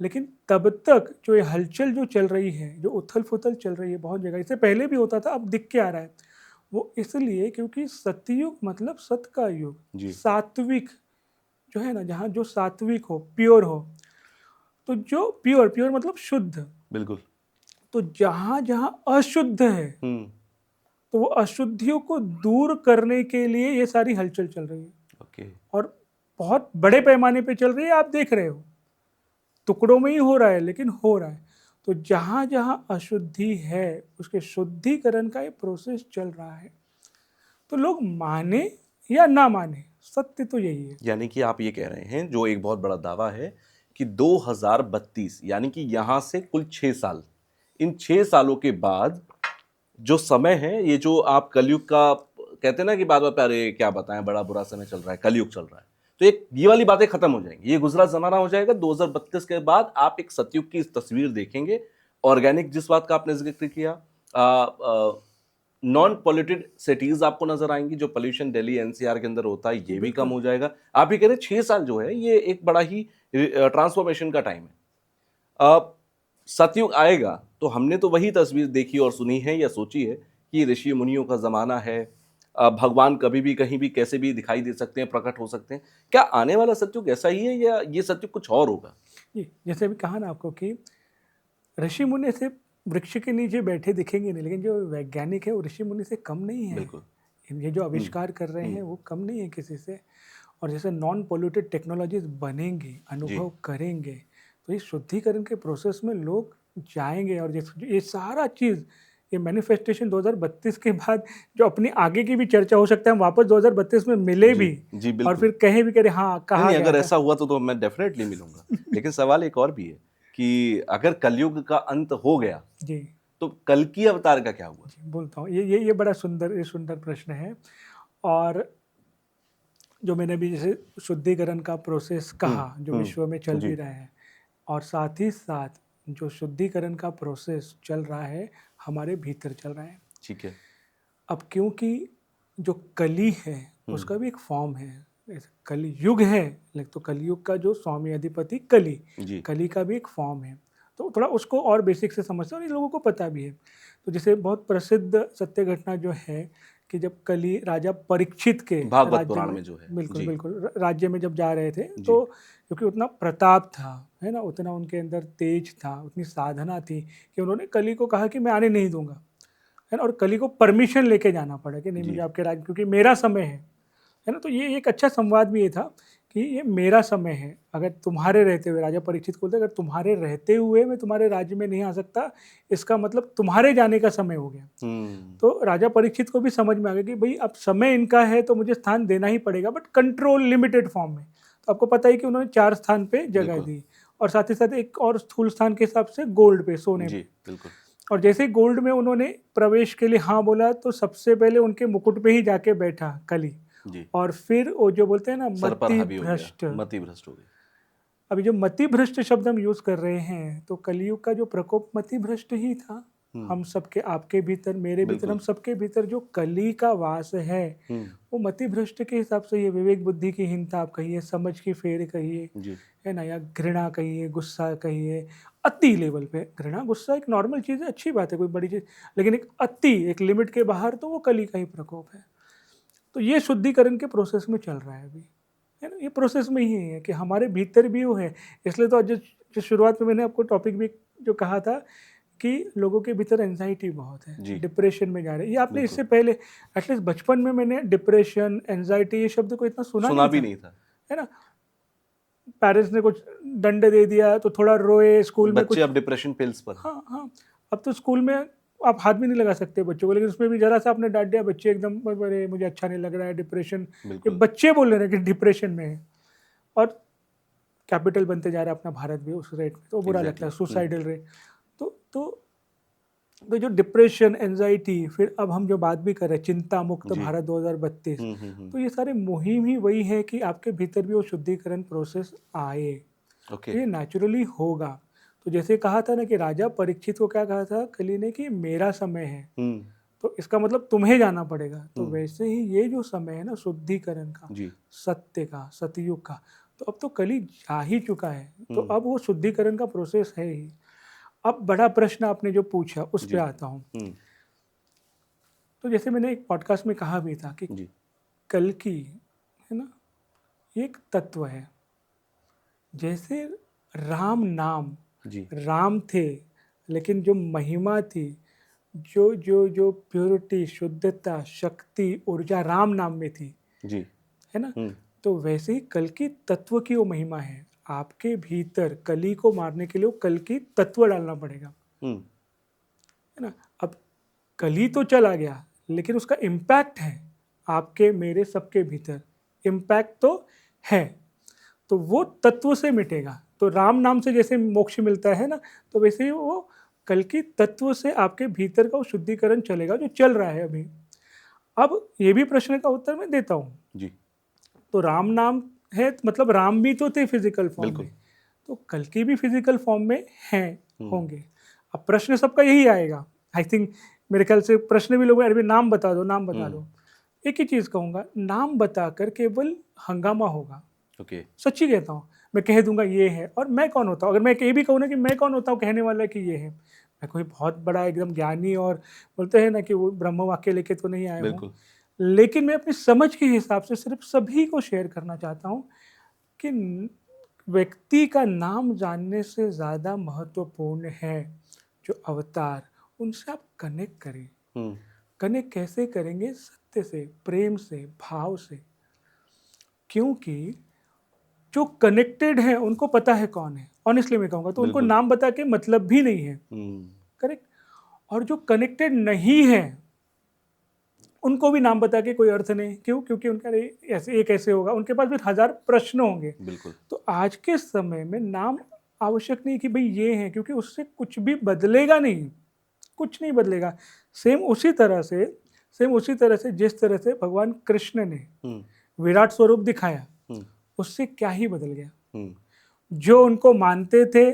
लेकिन तब तक जो ये हलचल जो चल रही है, जो उथल पुथल चल रही है बहुत जगह, इससे पहले भी होता था, अब दिख के आ रहा है। वो इसलिए क्योंकि सतयुग मतलब सत का युग, जी। सात्विक जो है ना, जहाँ जो सात्विक हो, प्योर हो, तो जो प्योर प्योर मतलब शुद्ध, बिल्कुल। तो जहाँ जहाँ अशुद्ध है, हम्म, तो वो अशुद्धियों को दूर करने के लिए ये सारी हलचल चल रही है, ओके। और बहुत बड़े पैमाने पे चल रही है। आप देख रहे हो, टुकड़ों में ही हो रहा है, लेकिन हो रहा है। तो जहाँ जहाँ अशुद्धि है, उसके शुद्धिकरण का ये प्रोसेस चल रहा है। तो लोग माने या ना माने, सत्य तो यही है। यानी कि आप ये कह रहे हैं, जो एक बहुत बड़ा दावा है, कि 2032 यानी कि यहां से कुल 6 साल, इन 6 सालों के बाद जो समय है, ये जो आप कलयुग का कहते हैं ना कि बात बात पे अरे क्या बताएं बड़ा बुरा समय चल रहा है, कलयुग चल रहा है, तो एक ये वाली बातें खत्म हो जाएंगी, ये गुजरा जमाना हो जाएगा। 2032 के बाद आप एक सतयुग की इस तस्वीर देखेंगे। ऑर्गेनिक जिस बात का आपने जिक्र किया, नॉन पॉल्यूटेड सिटीज आपको नजर आएंगी, जो पोल्यूशन दिल्ली एनसीआर के अंदर होता है ये भी कम हो जाएगा। आप ही कह रहे 6 साल जो है ये एक बड़ा ही ट्रांसफॉर्मेशन का टाइम है। सतयुग आएगा तो हमने तो वही तस्वीर देखी और सुनी है या सोची है कि ऋषि मुनियों का जमाना है, भगवान कभी भी कहीं भी कैसे भी दिखाई दे सकते हैं, प्रकट हो सकते हैं। क्या आने वाला सतयुग ऐसा ही है या ये सतयुग कुछ और होगा? जी, जैसे अभी कहा ना आपको कि ऋषि मुनि से वृक्ष के नीचे बैठे दिखेंगे नहीं, लेकिन जो वैज्ञानिक है वो ऋषि मुनि से कम नहीं है। बिल्कुल। ये जो आविष्कार कर रहे हैं वो कम नहीं है किसी से। और जैसे नॉन पोल्यूटेड टेक्नोलॉजीज बनेंगे, अनुभव करेंगे, तो इस शुद्धिकरण के प्रोसेस में लोग जाएंगे। और ये सारा चीज़, ये मैनिफेस्टेशन 2032 के बाद जो अपनी आगे की भी चर्चा हो सकता है, हम वापस 2032 में मिले जी, भी, जी, और बिल्कुल। फिर कहीं भी करें हाँ नहीं, कहा नहीं, गया अगर था। ऐसा हुआ तो मैं डेफिनेटली मिलूंगा। लेकिन सवाल एक और भी है कि अगर कलयुग का अंत हो गया जी तो कल की अवतार का क्या हुआ? जी, बोलता हूँ, ये बड़ा सुंदर प्रश्न है। और जो मैंने भी जैसे शुद्धिकरण का प्रोसेस कहा, जो विश्व में चल जी। भी रहा है, और साथ ही साथ जो शुद्धिकरण का प्रोसेस चल रहा है हमारे भीतर चल रहा है। ठीक है। अब क्योंकि जो कली है उसका भी एक फॉर्म है, जैसे कली युग है, लेकिन तो कलयुग का जो स्वामी अधिपति कली, जी। कली का भी एक फॉर्म है। तो थोड़ा उसको और बेसिक से समझते हैं और इन लोगों को पता भी है। तो जैसे बहुत प्रसिद्ध सत्य घटना जो है कि जब कली राजा परीक्षित के भागवत राज्य पुराण में, में जो है। बिल्कुल जी। बिल्कुल, राज्य में जब जा रहे थे, जी। तो क्योंकि उतना प्रताप था, है ना, उतना उनके अंदर तेज था, उतनी साधना थी कि उन्होंने कली को कहा कि मैं आने नहीं दूंगा, है ना। और कली को परमिशन लेके जाना पड़ा कि नहीं, जी। मुझे आपके राज्य, क्योंकि मेरा समय है ना। तो ये एक अच्छा संवाद भी ये था कि ये मेरा समय है, अगर तुम्हारे रहते हुए, राजा परीक्षित को बोलते अगर तुम्हारे रहते हुए मैं तुम्हारे राज्य में नहीं आ सकता, इसका मतलब तुम्हारे जाने का समय हो गया। तो राजा परीक्षित को भी समझ में आ गया कि भाई अब समय इनका है तो मुझे स्थान देना ही पड़ेगा, बट कंट्रोल लिमिटेड फॉर्म में। तो आपको पता है कि उन्होंने 4 स्थान पे जगह बिल्कुल। दी, और साथ ही साथ एक और स्थूल स्थान के हिसाब से गोल्ड पे, सोने जी, पे। बिल्कुल। और जैसे ही गोल्ड में उन्होंने प्रवेश के लिए हाँ बोला, तो सबसे पहले उनके मुकुट पे ही जाके बैठा कली। जी। और फिर वो जो बोलते हैं ना सर पर मति हावी हो गया, भ्रष्ट, मति भ्रष्ट हो गई। अभी जो मति भ्रष्ट शब्द हम यूज कर रहे हैं, तो कलयुग का जो प्रकोप मति भ्रष्ट ही था। हम सबके, आपके भीतर, मेरे भीतर, बिल्कुल। हम सबके भीतर जो कली का वास है, वो मति भ्रष्ट के हिसाब से ये विवेक बुद्धि की हीनता आप कहिए, समझ की फेर कहिए, जी। है ना, या घृणा कहिए, गुस्सा कहिए, अति लेवल पे घृणा गुस्सा एक नॉर्मल चीज़ है, अच्छी बात है, कोई बड़ी चीज़, लेकिन एक अति, एक लिमिट के बाहर तो वो कली का ही प्रकोप है। तो ये शुद्धिकरण के प्रोसेस में चल रहा है अभी, है ना, ये प्रोसेस में ही है कि हमारे भीतर भी वो है। इसलिए तो जो शुरुआत में मैंने आपको टॉपिक भी जो कहा था कि लोगों के भीतर एंजाइटी बहुत है, जी। डिप्रेशन में जा रहे हैं। ये आपने बिल्कुल। इससे पहले एटलीस्ट बचपन में मैंने डिप्रेशन, एंजाइटी ये शब्द को इतना सुना सुना नहीं भी था, नहीं था। है ना। पेरेंट्स ने कुछ दंड दे दिया तो थोड़ा रोए, स्कूल में बच्चे कुछ, अब डिप्रेशन पिल्स पर हैं। हाँ हाँ, अब तो स्कूल में आप हाथ भी नहीं लगा सकते बच्चों को, लेकिन उसमें भी जरा सा आपने डांट दिया, बच्चे एकदम अरे मुझे अच्छा नहीं लग रहा है, डिप्रेशन। ये बिल्कुल। बच्चे बोल रहे हैं कि डिप्रेशन में है, और कैपिटल बनते जा रहा है अपना भारत भी उस रेट में, तो बुरा लगता है, एग्जैक्टली। Suicidal rate. तो जो डिप्रेशन, एंजाइटी, फिर अब हम जो बात भी कर रहे हैं चिंता मुक्त जी। भारत 2032, हम्म। तो ये सारे मुहिम ही वही है कि आपके भीतर भी वो शुद्धिकरण प्रोसेस आए, ओके। तो ये नेचुरली होगा। तो जैसे कहा था ना कि राजा परीक्षित को क्या कहा था कली ने कि मेरा समय है, हम्म। तो इसका मतलब तुम्हें जाना पड़ेगा। तो हम्म। वैसे ही ये जो समय है ना शुद्धिकरण का, जी। सत्य का, सतयुग का, तो अब तो कली जा ही चुका है, तो हम्म। अब वो शुद्धिकरण का प्रोसेस है ही। अब बड़ा प्रश्न आपने जो पूछा उस जी। पे आता हूँ। हम्म। तो जैसे मैंने एक पॉडकास्ट में कहा भी था कि जी। कल्कि, है ना, ये एक तत्व है। जैसे राम नाम, जी। राम थे, लेकिन जो महिमा थी, जो जो जो प्योरिटी, शुद्धता, शक्ति, ऊर्जा राम नाम में थी, जी। है ना, हम्म। तो वैसे ही कल की तत्व की वो महिमा है। आपके भीतर कली को मारने के लिए वो कल की तत्व डालना पड़ेगा, हम्म। है ना। अब कली तो चला गया, लेकिन उसका इम्पैक्ट है आपके, मेरे, सबके भीतर इम्पैक्ट तो है, तो वो तत्व से मिटेगा। तो राम नाम से जैसे मोक्ष मिलता है ना, तो वैसे ही वो कल की तत्व से आपके भीतर का वो शुद्धिकरण चलेगा, जो चल रहा है अभी। अब ये भी प्रश्न का उत्तर मैं देता हूँ। जी। तो राम नाम है, मतलब राम भी तो थे फिजिकल फॉर्म बिल्कुल। में, तो कल की भी फिजिकल फॉर्म में हैं, हम्म। होंगे। अब प्रश्न सबका यही आएगा, आई थिंक, मेरे ख्याल से प्रश्न भी लोग अरे नाम बता दो, नाम बता दो। एक ही चीज़ कहूँगा, नाम बताकर केवल हंगामा होगा। ओके। सच्ची कहता हूँ, मैं कह दूंगा ये है, और मैं कौन होता हूँ, अगर मैं ये भी कहूँ ना कि मैं कौन होता हूँ कहने वाला कि ये है, मैं कोई बहुत बड़ा एकदम ज्ञानी और बोलते हैं ना कि वो ब्रह्म वाक्य लेके तो नहीं आया हूँ, बिल्कुल। लेकिन मैं अपनी समझ के हिसाब से सिर्फ सभी को शेयर करना चाहता हूँ कि व्यक्ति का नाम जानने से ज़्यादा महत्वपूर्ण है जो अवतार, उनसे आप कनेक्ट करें। हम्म। कनेक्ट कैसे करेंगे? सत्य से, प्रेम से, भाव से, क्योंकि जो कनेक्टेड है उनको पता है कौन है। ऑनेस्टली मैं कहूँगा तो उनको बिल्कुल। नाम बता के मतलब भी नहीं है, हम्म। करेक्ट। और जो कनेक्टेड नहीं है उनको भी नाम बता के कोई अर्थ नहीं। क्यों? क्योंकि उनका अरे ऐसे, ये कैसे होगा, उनके पास भी हजार प्रश्न होंगे। बिल्कुल। तो आज के समय में नाम आवश्यक नहीं कि भाई ये है, क्योंकि उससे कुछ भी बदलेगा नहीं, कुछ नहीं बदलेगा। सेम उसी तरह से, सेम उसी तरह से जिस तरह से भगवान कृष्ण ने विराट स्वरूप दिखाया, उससे क्या ही बदल गया। जो उनको मानते थे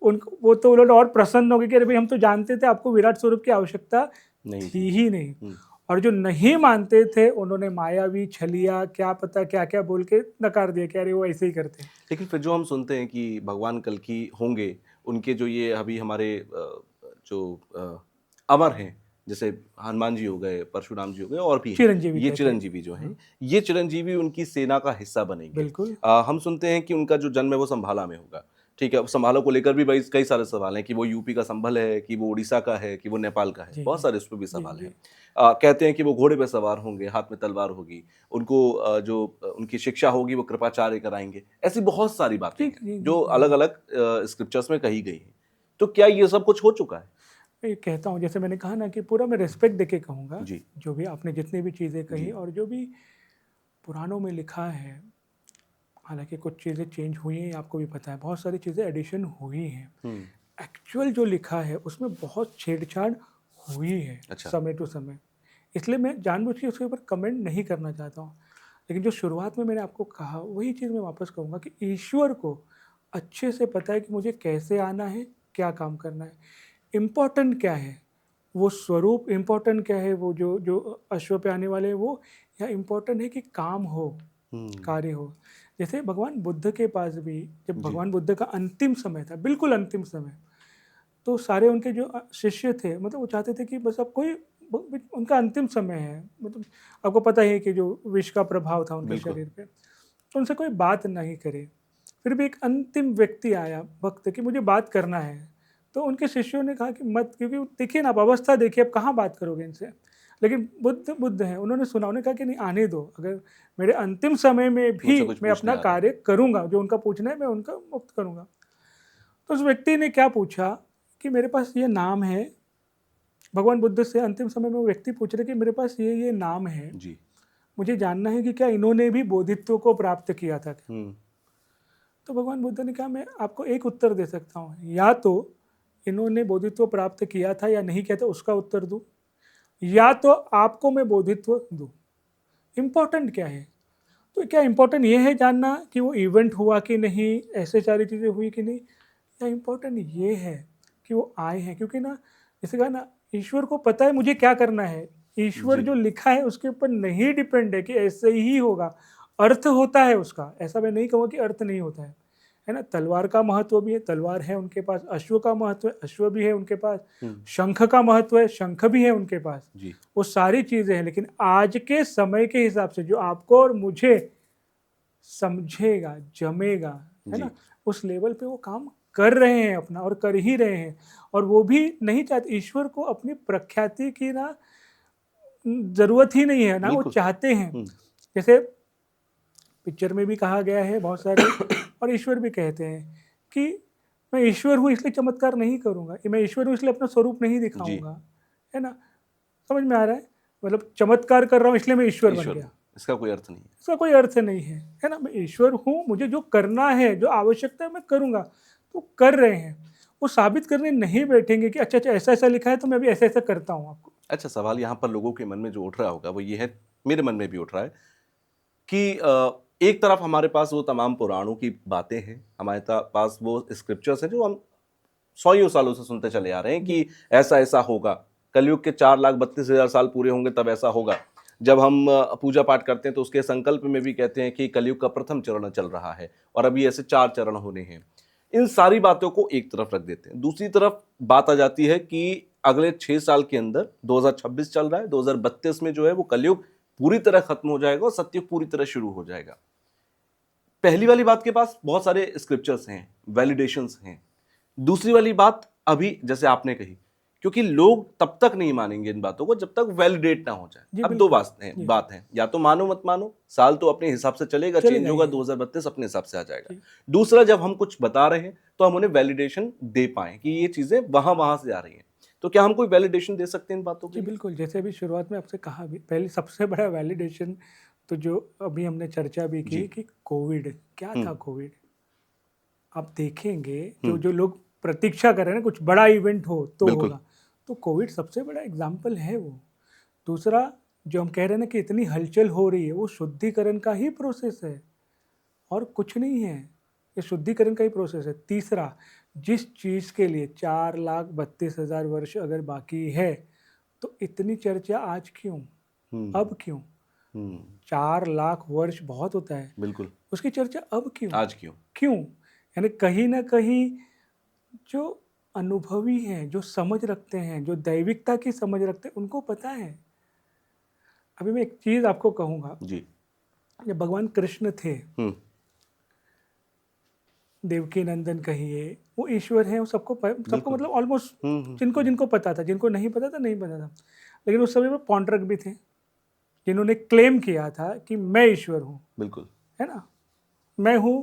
उनको, वो तो उलट और प्रसन्न हो गए कि अरे भाई हम तो जानते थे आपको विराट स्वरूप की आवश्यकता नहीं थी ही नहीं। और जो नहीं मानते थे उन्होंने मायावी, छलिया, क्या पता क्या क्या बोल के नकार दिया कि अरे वो ऐसे ही करते हैं। लेकिन फिर जो हम सुनते हैं कि भगवान कल्कि होंगे, उनके जो ये अभी हमारे जो अमर हैं, जैसे हनुमान जी हो गए, परशुराम जी हो गए, और भी हैं, चिरंजीवी ये कहते हैं। चिरंजीवी जो हैं, ये चिरंजीवी उनकी सेना का हिस्सा बनेंगे। बिल्कुल। हम सुनते हैं कि उनका जो जन्म है वो संभाला में होगा। ठीक है, अब संभाला को लेकर भी भाई कई सारे सवाल हैं कि वो यूपी का संभल है, कि वो उड़ीसा का है, कि वो नेपाल का है, जी बहुत जी सारे उस पर भी जी सवाल जी। हैं। कहते हैं कि वो घोड़े पे सवार होंगे, हाथ में तलवार होगी, उनको उनकी शिक्षा होगी वो कृपाचार्य कराएंगे। ऐसी बहुत सारी बातें जी हैं जी जी जो जी। अलग अलग स्क्रिप्चर्स में कही गई हैं। तो क्या ये सब कुछ हो चुका है? मैं कहता हूँ, जैसे मैंने कहा ना कि पूरा मैं रिस्पेक्ट देके कहूँगा, जी। जो भी आपने जितनी भी चीज़ें कही जी। और जो भी पुराणों में लिखा है, हालांकि कुछ चीज़ें चेंज हुई हैं, आपको भी पता है, बहुत सारी चीज़ें एडिशन हुई हैं। एक्चुअल जो लिखा है उसमें बहुत छेड़छाड़ हुई है अच्छा। समय टू समय, इसलिए मैं जानबूझ के उसके ऊपर कमेंट नहीं करना चाहता हूँ। लेकिन जो शुरुआत में मैंने आपको कहा वही चीज़ मैं वापस कहूँगा कि ईश्वर को अच्छे से पता है कि मुझे कैसे आना है, क्या काम करना है, इम्पोर्टेंट क्या है। वो स्वरूप इम्पोर्टेंट क्या है, वो जो जो अश्व पे आने वाले हैं वो, या इम्पोर्टेंट है कि काम हो, कार्य हो। जैसे भगवान बुद्ध के पास भी, जब जी। भगवान बुद्ध का अंतिम समय था, बिल्कुल अंतिम समय, तो सारे उनके जो शिष्य थे, मतलब वो चाहते थे कि बस अब कोई, उनका अंतिम समय है, मतलब आपको पता ही है कि जो विष का प्रभाव था उनके बिल्कुल। शरीर पे, तो उनसे कोई बात नहीं करे। फिर भी एक अंतिम व्यक्ति आया, भक्त, कि मुझे बात करना है। तो उनके शिष्यों ने कहा कि मत, क्योंकि देखिए ना, आप अवस्था देखिए, अब कहाँ बात करोगे इनसे। लेकिन बुद्ध बुद्ध हैं, उन्होंने सुना, उन्होंने कहा कि नहीं, आने दो, अगर मेरे अंतिम समय में भी मुझसे कुछ मैं पूछने अपना आ रहे हैं। कार्य करूंगा, जो उनका पूछना है मैं उनका मुक्त करूंगा। तो उस व्यक्ति ने क्या पूछा कि मेरे पास ये नाम है, भगवान बुद्ध से अंतिम समय में वो व्यक्ति पूछ रहे कि मेरे पास ये नाम है, जी। मुझे जानना है कि क्या इन्होंने भी बोधित्व को प्राप्त किया था। हम्म। तो भगवान बुद्ध ने कहा, मैं आपको एक उत्तर दे सकता हूँ, या तो इन्होंने बोधित्व प्राप्त किया था या नहीं किया था उसका उत्तर दूँ, या तो आपको मैं बोधित्व दूँ। इम्पोर्टेंट क्या है? तो क्या इम्पोर्टेंट ये है जानना कि वो इवेंट हुआ कि नहीं, ऐसे सारी चीज़ें हुई कि नहीं, या इम्पोर्टेंट ये है कि वो आए हैं? क्योंकि ना, जैसे कहा ना, ईश्वर को पता है मुझे क्या करना है, ईश्वर जी। जो लिखा है उसके ऊपर नहीं डिपेंड है कि ऐसे ही होगा। अर्थ होता है उसका, ऐसा मैं नहीं कहूँगा कि अर्थ नहीं होता है ना। तलवार का महत्व भी है, तलवार है उनके पास, अश्व का महत्व है, अश्व भी है उनके पास, शंख का महत्व है, शंख भी है उनके पास। जी। वो सारी चीज़ें हैं, लेकिन आज के समय के हिसाब से जो आपको और मुझे समझेगा, जमेगा, है ना, जी। उस लेवल पे वो काम कर रहे हैं अपना, और कर ही रहे हैं। और वो भी नहीं चाहते, ईश्वर को अपनी प्रख्याति की ना जरूरत ही नहीं है ना, वो बिल्कुल। चाहते हैं। जैसे पिक्चर में भी कहा गया है बहुत सारे, और ईश्वर भी कहते हैं कि मैं ईश्वर हूँ इसलिए चमत्कार नहीं करूँगा, मैं ईश्वर हूँ इसलिए अपना स्वरूप नहीं जी। दिखाऊंगा, है ना। समझ में आ रहा है? मतलब चमत्कार कर रहा हूँ इसलिए मैं ईश्वर बन ईश्वर गया, हूँ, इसका कोई अर्थ नहीं है। इसका कोई अर्थ नहीं है ना। मैं ईश्वर हूँ, मुझे जो करना है, जो आवश्यकता है, मैं करूँगा। तो कर रहे हैं, वो साबित करने नहीं बैठेंगे कि अच्छा अच्छा ऐसा ऐसा लिखा है तो मैं भी ऐसा ऐसा करता हूँ आपको। अच्छा, सवाल यहाँ पर लोगों के मन में जो उठ रहा होगा वो ये है, मेरे मन में भी उठ रहा है कि एक तरफ हमारे पास वो तमाम पुराणों की बातें हैं, हमारे पास वो स्क्रिप्चर्स हैं जो हम सौ सालों से सुनते चले आ रहे हैं कि ऐसा ऐसा होगा, कलयुग के 4,32,000 साल पूरे होंगे तब ऐसा होगा। जब हम पूजा पाठ करते हैं तो उसके संकल्प में भी कहते हैं कि कलयुग का प्रथम चरण चल रहा है और अभी ऐसे 4 चरण होने हैं। इन सारी बातों को एक तरफ रख देते हैं, दूसरी तरफ बात आ जाती है कि अगले 6 साल के अंदर 2026 चल रहा है, 2032 में जो है वो कलयुग पूरी तरह खत्म हो जाएगा और सतयुग पूरी तरह शुरू हो जाएगा। पहली वाली बात के पास बहुत सारे स्क्रिप्चर्स हैं, वैलिडेशंस हैं। दूसरी वाली बात अभी जैसे आपने कही, क्योंकि लोग तब तक नहीं मानेंगे इन बातों को जब तक वैलिडेट ना हो जाए। जी अब दो बिल्कुल। जी, बात है, या तो मानो मत मानो, साल तो अपने हिसाब से चलेगा, चेंज चलेगा ही होगा, है। 2032 अपने हिसाब से आ जाएगा। जी, दूसरा, जब हम कुछ बता रहे हैं तो हम उन्हें वैलिडेशन दे पाए कि ये चीजें वहां वहां से आ रही हैं। तो क्या हम कोई वैलिडेशन दे सकते हैं इन बातों के जी लिए? बिल्कुल। जैसे अभी शुरुआत में आपसे कहा भी, पहले सबसे बड़ा वैलिडेशन, तो जो अभी हमने चर्चा भी जी। की कि कोविड क्या था। हम्म। कोविड, आप देखेंगे जो हम्म। जो लोग प्रतीक्षा कर रहे हैं ना कुछ बड़ा इवेंट हो तो बिल्कुल। होगा, तो कोविड सबसे बड़ा एग्जाम्पल है वो। दूसरा, जो हम कह रहे हैं ना कि इतनी हलचल हो रही है, वो शुद्धिकरण का ही प्रोसेस है, और कुछ नहीं है, ये शुद्धिकरण का ही प्रोसेस है। तीसरा, जिस चीज़ के लिए 4,32,000 वर्ष अगर बाकी है, तो इतनी चर्चा आज क्यों, हम्म। अब क्यों? हम्म। 4,00,000 वर्ष बहुत होता है, बिल्कुल। उसकी चर्चा अब क्यों? आज क्यों? क्यों? यानी कहीं ना कहीं जो अनुभवी हैं, जो समझ रखते हैं, जो दैविकता की समझ रखते हैं, उनको पता है। अभी मैं एक चीज़ आपको कहूँगा, जी। जब भगवान कृष्ण थे, हम्म। देवकी नंदन कहिए, वो ईश्वर हैं, वो सबको बिल्कुल। मतलब ऑलमोस्ट, हम्म। जिनको जिनको पता था, जिनको नहीं पता था नहीं पता था। लेकिन उस समय में पौंड्रक भी थे, जिन्होंने क्लेम किया था कि मैं ईश्वर हूँ, बिल्कुल। है ना, मैं हूँ,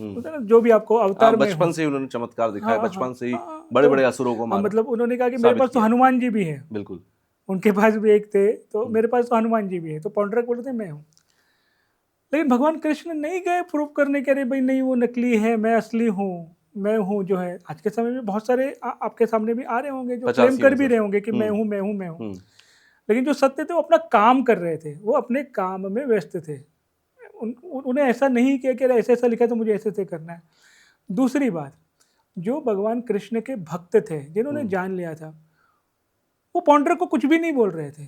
हम्म। होता है ना, जो भी आपको हाँ, अवतार मैं बचपन हूँ। से ही उन्होंने चमत्कार दिखाया, हाँ हाँ बचपन से ही हाँ, बड़े तो बड़े असुरों को मारा, मतलब उन्होंने कहा कि मेरे साबित पास तो किया। हनुमान जी भी हैं, बिल्कुल। उनके पास भी एक थे, तो हम्म। मेरे पास तो हनुमान जी भी है, तो पौंड्रक बोलते मैं हूँ। लेकिन भगवान कृष्ण नहीं गए प्रूव करने के, अरे भाई नहीं वो नकली है, मैं असली हूँ, मैं हूँ जो है। आज के समय में बहुत सारे आपके सामने भी आ रहे होंगे जो क्लेम 85 कर में भी से। रहे होंगे कि मैं हम्म। हूँ मैं हूँ मैं हूँ। हम्म। लेकिन जो सत्य थे वो अपना काम कर रहे थे, वो अपने काम में व्यस्त थे। उन्हें ऐसा नहीं किया कि अरे ऐसा ऐसा लिखा है तो मुझे ऐसे ऐसे करना है। दूसरी बात, जो भगवान कृष्ण के भक्त थे, जिन्होंने हम्म। जान लिया था, वो पौंड्रक को कुछ भी नहीं बोल रहे थे।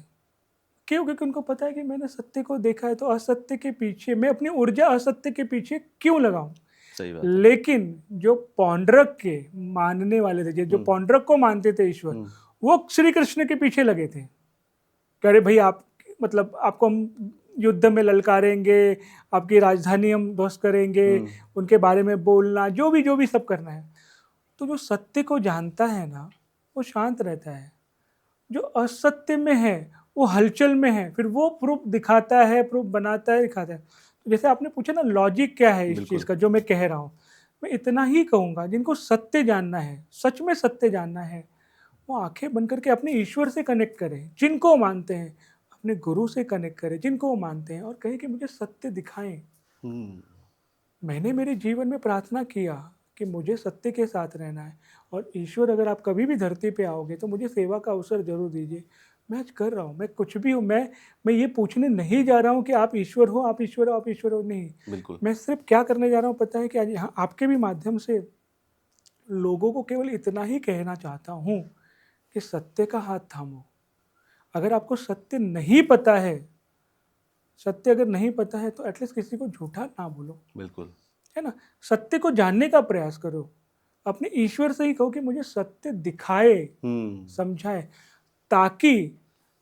क्यों? क्योंकि उनको पता है कि मैंने सत्य को देखा है, तो असत्य के पीछे मैं अपनी ऊर्जा असत्य के पीछे क्यों लगाऊं। सही बात है। लेकिन जो पौंड्रक के मानने वाले थे, जो पौंड्रक को मानते थे ईश्वर, वो श्री कृष्ण के पीछे लगे थे। कह रहे भाई आप मतलब आपको हम युद्ध में ललकारेंगे, आपकी राजधानी हम ध्वस्त करेंगे, उनके बारे में बोलना, जो भी सब करना है। तो जो सत्य को जानता है ना, वो शांत रहता है। जो असत्य में है वो हलचल में है, फिर वो प्रूफ दिखाता है, प्रूफ बनाता है, दिखाता है। तो जैसे आपने पूछा ना लॉजिक क्या है इस चीज़ का, जो मैं कह रहा हूँ, मैं इतना ही कहूँगा, जिनको सत्य जानना है, सच में सत्य जानना है, वो आंखें बंद करके अपने ईश्वर से कनेक्ट करें, जिनको मानते हैं, अपने गुरु से कनेक्ट करें, जिनको वो मानते हैं, और कहें कि मुझे सत्य दिखाएं। मैंने मेरे जीवन में प्रार्थना किया कि मुझे सत्य के साथ रहना है, और ईश्वर अगर आप कभी भी धरती पे आओगे तो मुझे सेवा का अवसर जरूर दीजिए। मैं आज कर रहा हूँ, मैं कुछ भी हूँ, मैं ये पूछने नहीं जा रहा हूँ कि आप ईश्वर हो, आप ईश्वर हो, आप ईश्वर हो, नहीं। बिल्कुल। मैं सिर्फ क्या करने जा रहा हूँ पता है कि आज यहाँ आपके भी माध्यम से लोगों को केवल इतना ही कहना चाहता हूँ कि सत्य का हाथ थामो। अगर आपको सत्य नहीं पता है, सत्य अगर नहीं पता है, तो एटलीस्ट किसी को झूठा ना बोलो, बिल्कुल, है ना। सत्य को जानने का प्रयास करो, अपने ईश्वर से ही कहो कि मुझे सत्य दिखाए, समझाए, ताकि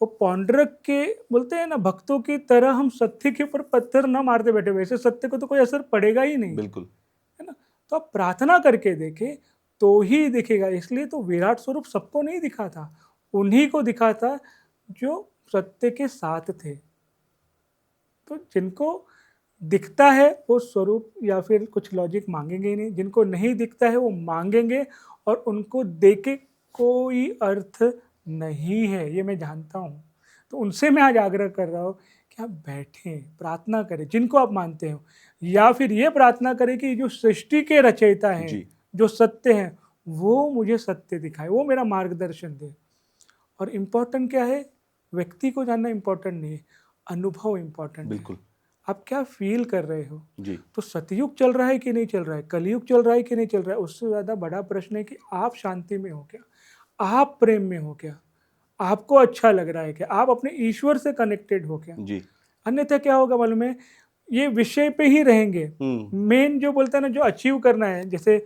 वो पौंड्रक के बोलते हैं ना भक्तों की तरह हम सत्य के ऊपर पत्थर ना मारते बैठे, वैसे सत्य को तो कोई असर पड़ेगा ही नहीं, बिल्कुल, है ना। तो आप प्रार्थना करके देखें तो ही दिखेगा। इसलिए तो विराट स्वरूप सबको नहीं दिखा था, उन्हीं को दिखा था जो सत्य के साथ थे। तो जिनको दिखता है वो स्वरूप या फिर कुछ लॉजिक मांगेंगे ही नहीं, जिनको नहीं दिखता है वो मांगेंगे, और उनको देके कोई अर्थ नहीं है, ये मैं जानता हूँ। तो उनसे मैं आज आग्रह कर रहा हूँ कि आप बैठें, प्रार्थना करें जिनको आप मानते हो, या फिर ये प्रार्थना करें कि जो सृष्टि के रचयिता हैं, जी। जो सत्य हैं, वो मुझे सत्य दिखाए, वो मेरा मार्गदर्शन दे। और इम्पोर्टेंट क्या है? व्यक्ति को जानना इम्पोर्टेंट नहीं है, अनुभव इम्पोर्टेंट है। बिल्कुल, आप क्या फील कर रहे हो? जी, तो सतयुग चल रहा है कि नहीं चल रहा है, कलयुग चल रहा है कि नहीं चल रहा है, उससे ज़्यादा बड़ा प्रश्न है कि आप शांति में हो क्या, आप प्रेम में हो क्या, आपको अच्छा लग रहा है क्या, आप अपने ईश्वर से कनेक्टेड हो क्या। जी, अन्यथा क्या होगा मालूम है, ये विषय पे ही रहेंगे। मेन जो बोलता है ना, जो अचीव करना है, जैसे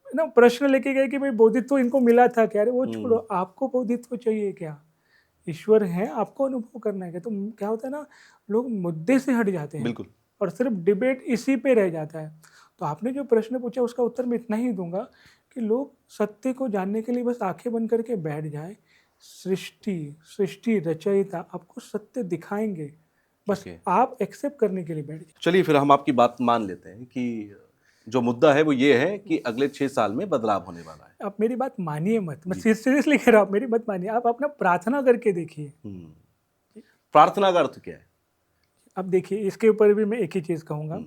ना प्रश्न लेके गए कि भाई बोधित्व इनको मिला था क्या, अरे वो छोड़ो, आपको बोधित्व चाहिए क्या, ईश्वर है, आपको अनुभव करना है क्या। तो क्या होता है ना, लोग मुद्दे से हट जाते हैं बिल्कुल, और सिर्फ डिबेट इसी पे रह जाता है। तो आपने जो प्रश्न पूछा उसका उत्तर मैं इतना ही दूंगा कि लोग सत्य को जानने के लिए बस आंखें बंद करके बैठ जाएं। सृष्टि रचयिता आपको सत्य दिखाएंगे, बस ओके। आप एक्सेप्ट करने के लिए बैठ जाए। चलिए फिर हम आपकी बात मान लेते हैं कि जो मुद्दा है वो ये है कि अगले 6 साल में बदलाव होने वाला है। आप मेरी बात मानिए मत, मैं जी। सीरियसली कह रहा हूँ, आप मेरी बात मानिए, आप अपना प्रार्थना करके देखिए। प्रार्थना का अर्थ क्या है? अब देखिए, इसके ऊपर भी मैं एक ही चीज़ कहूँगा,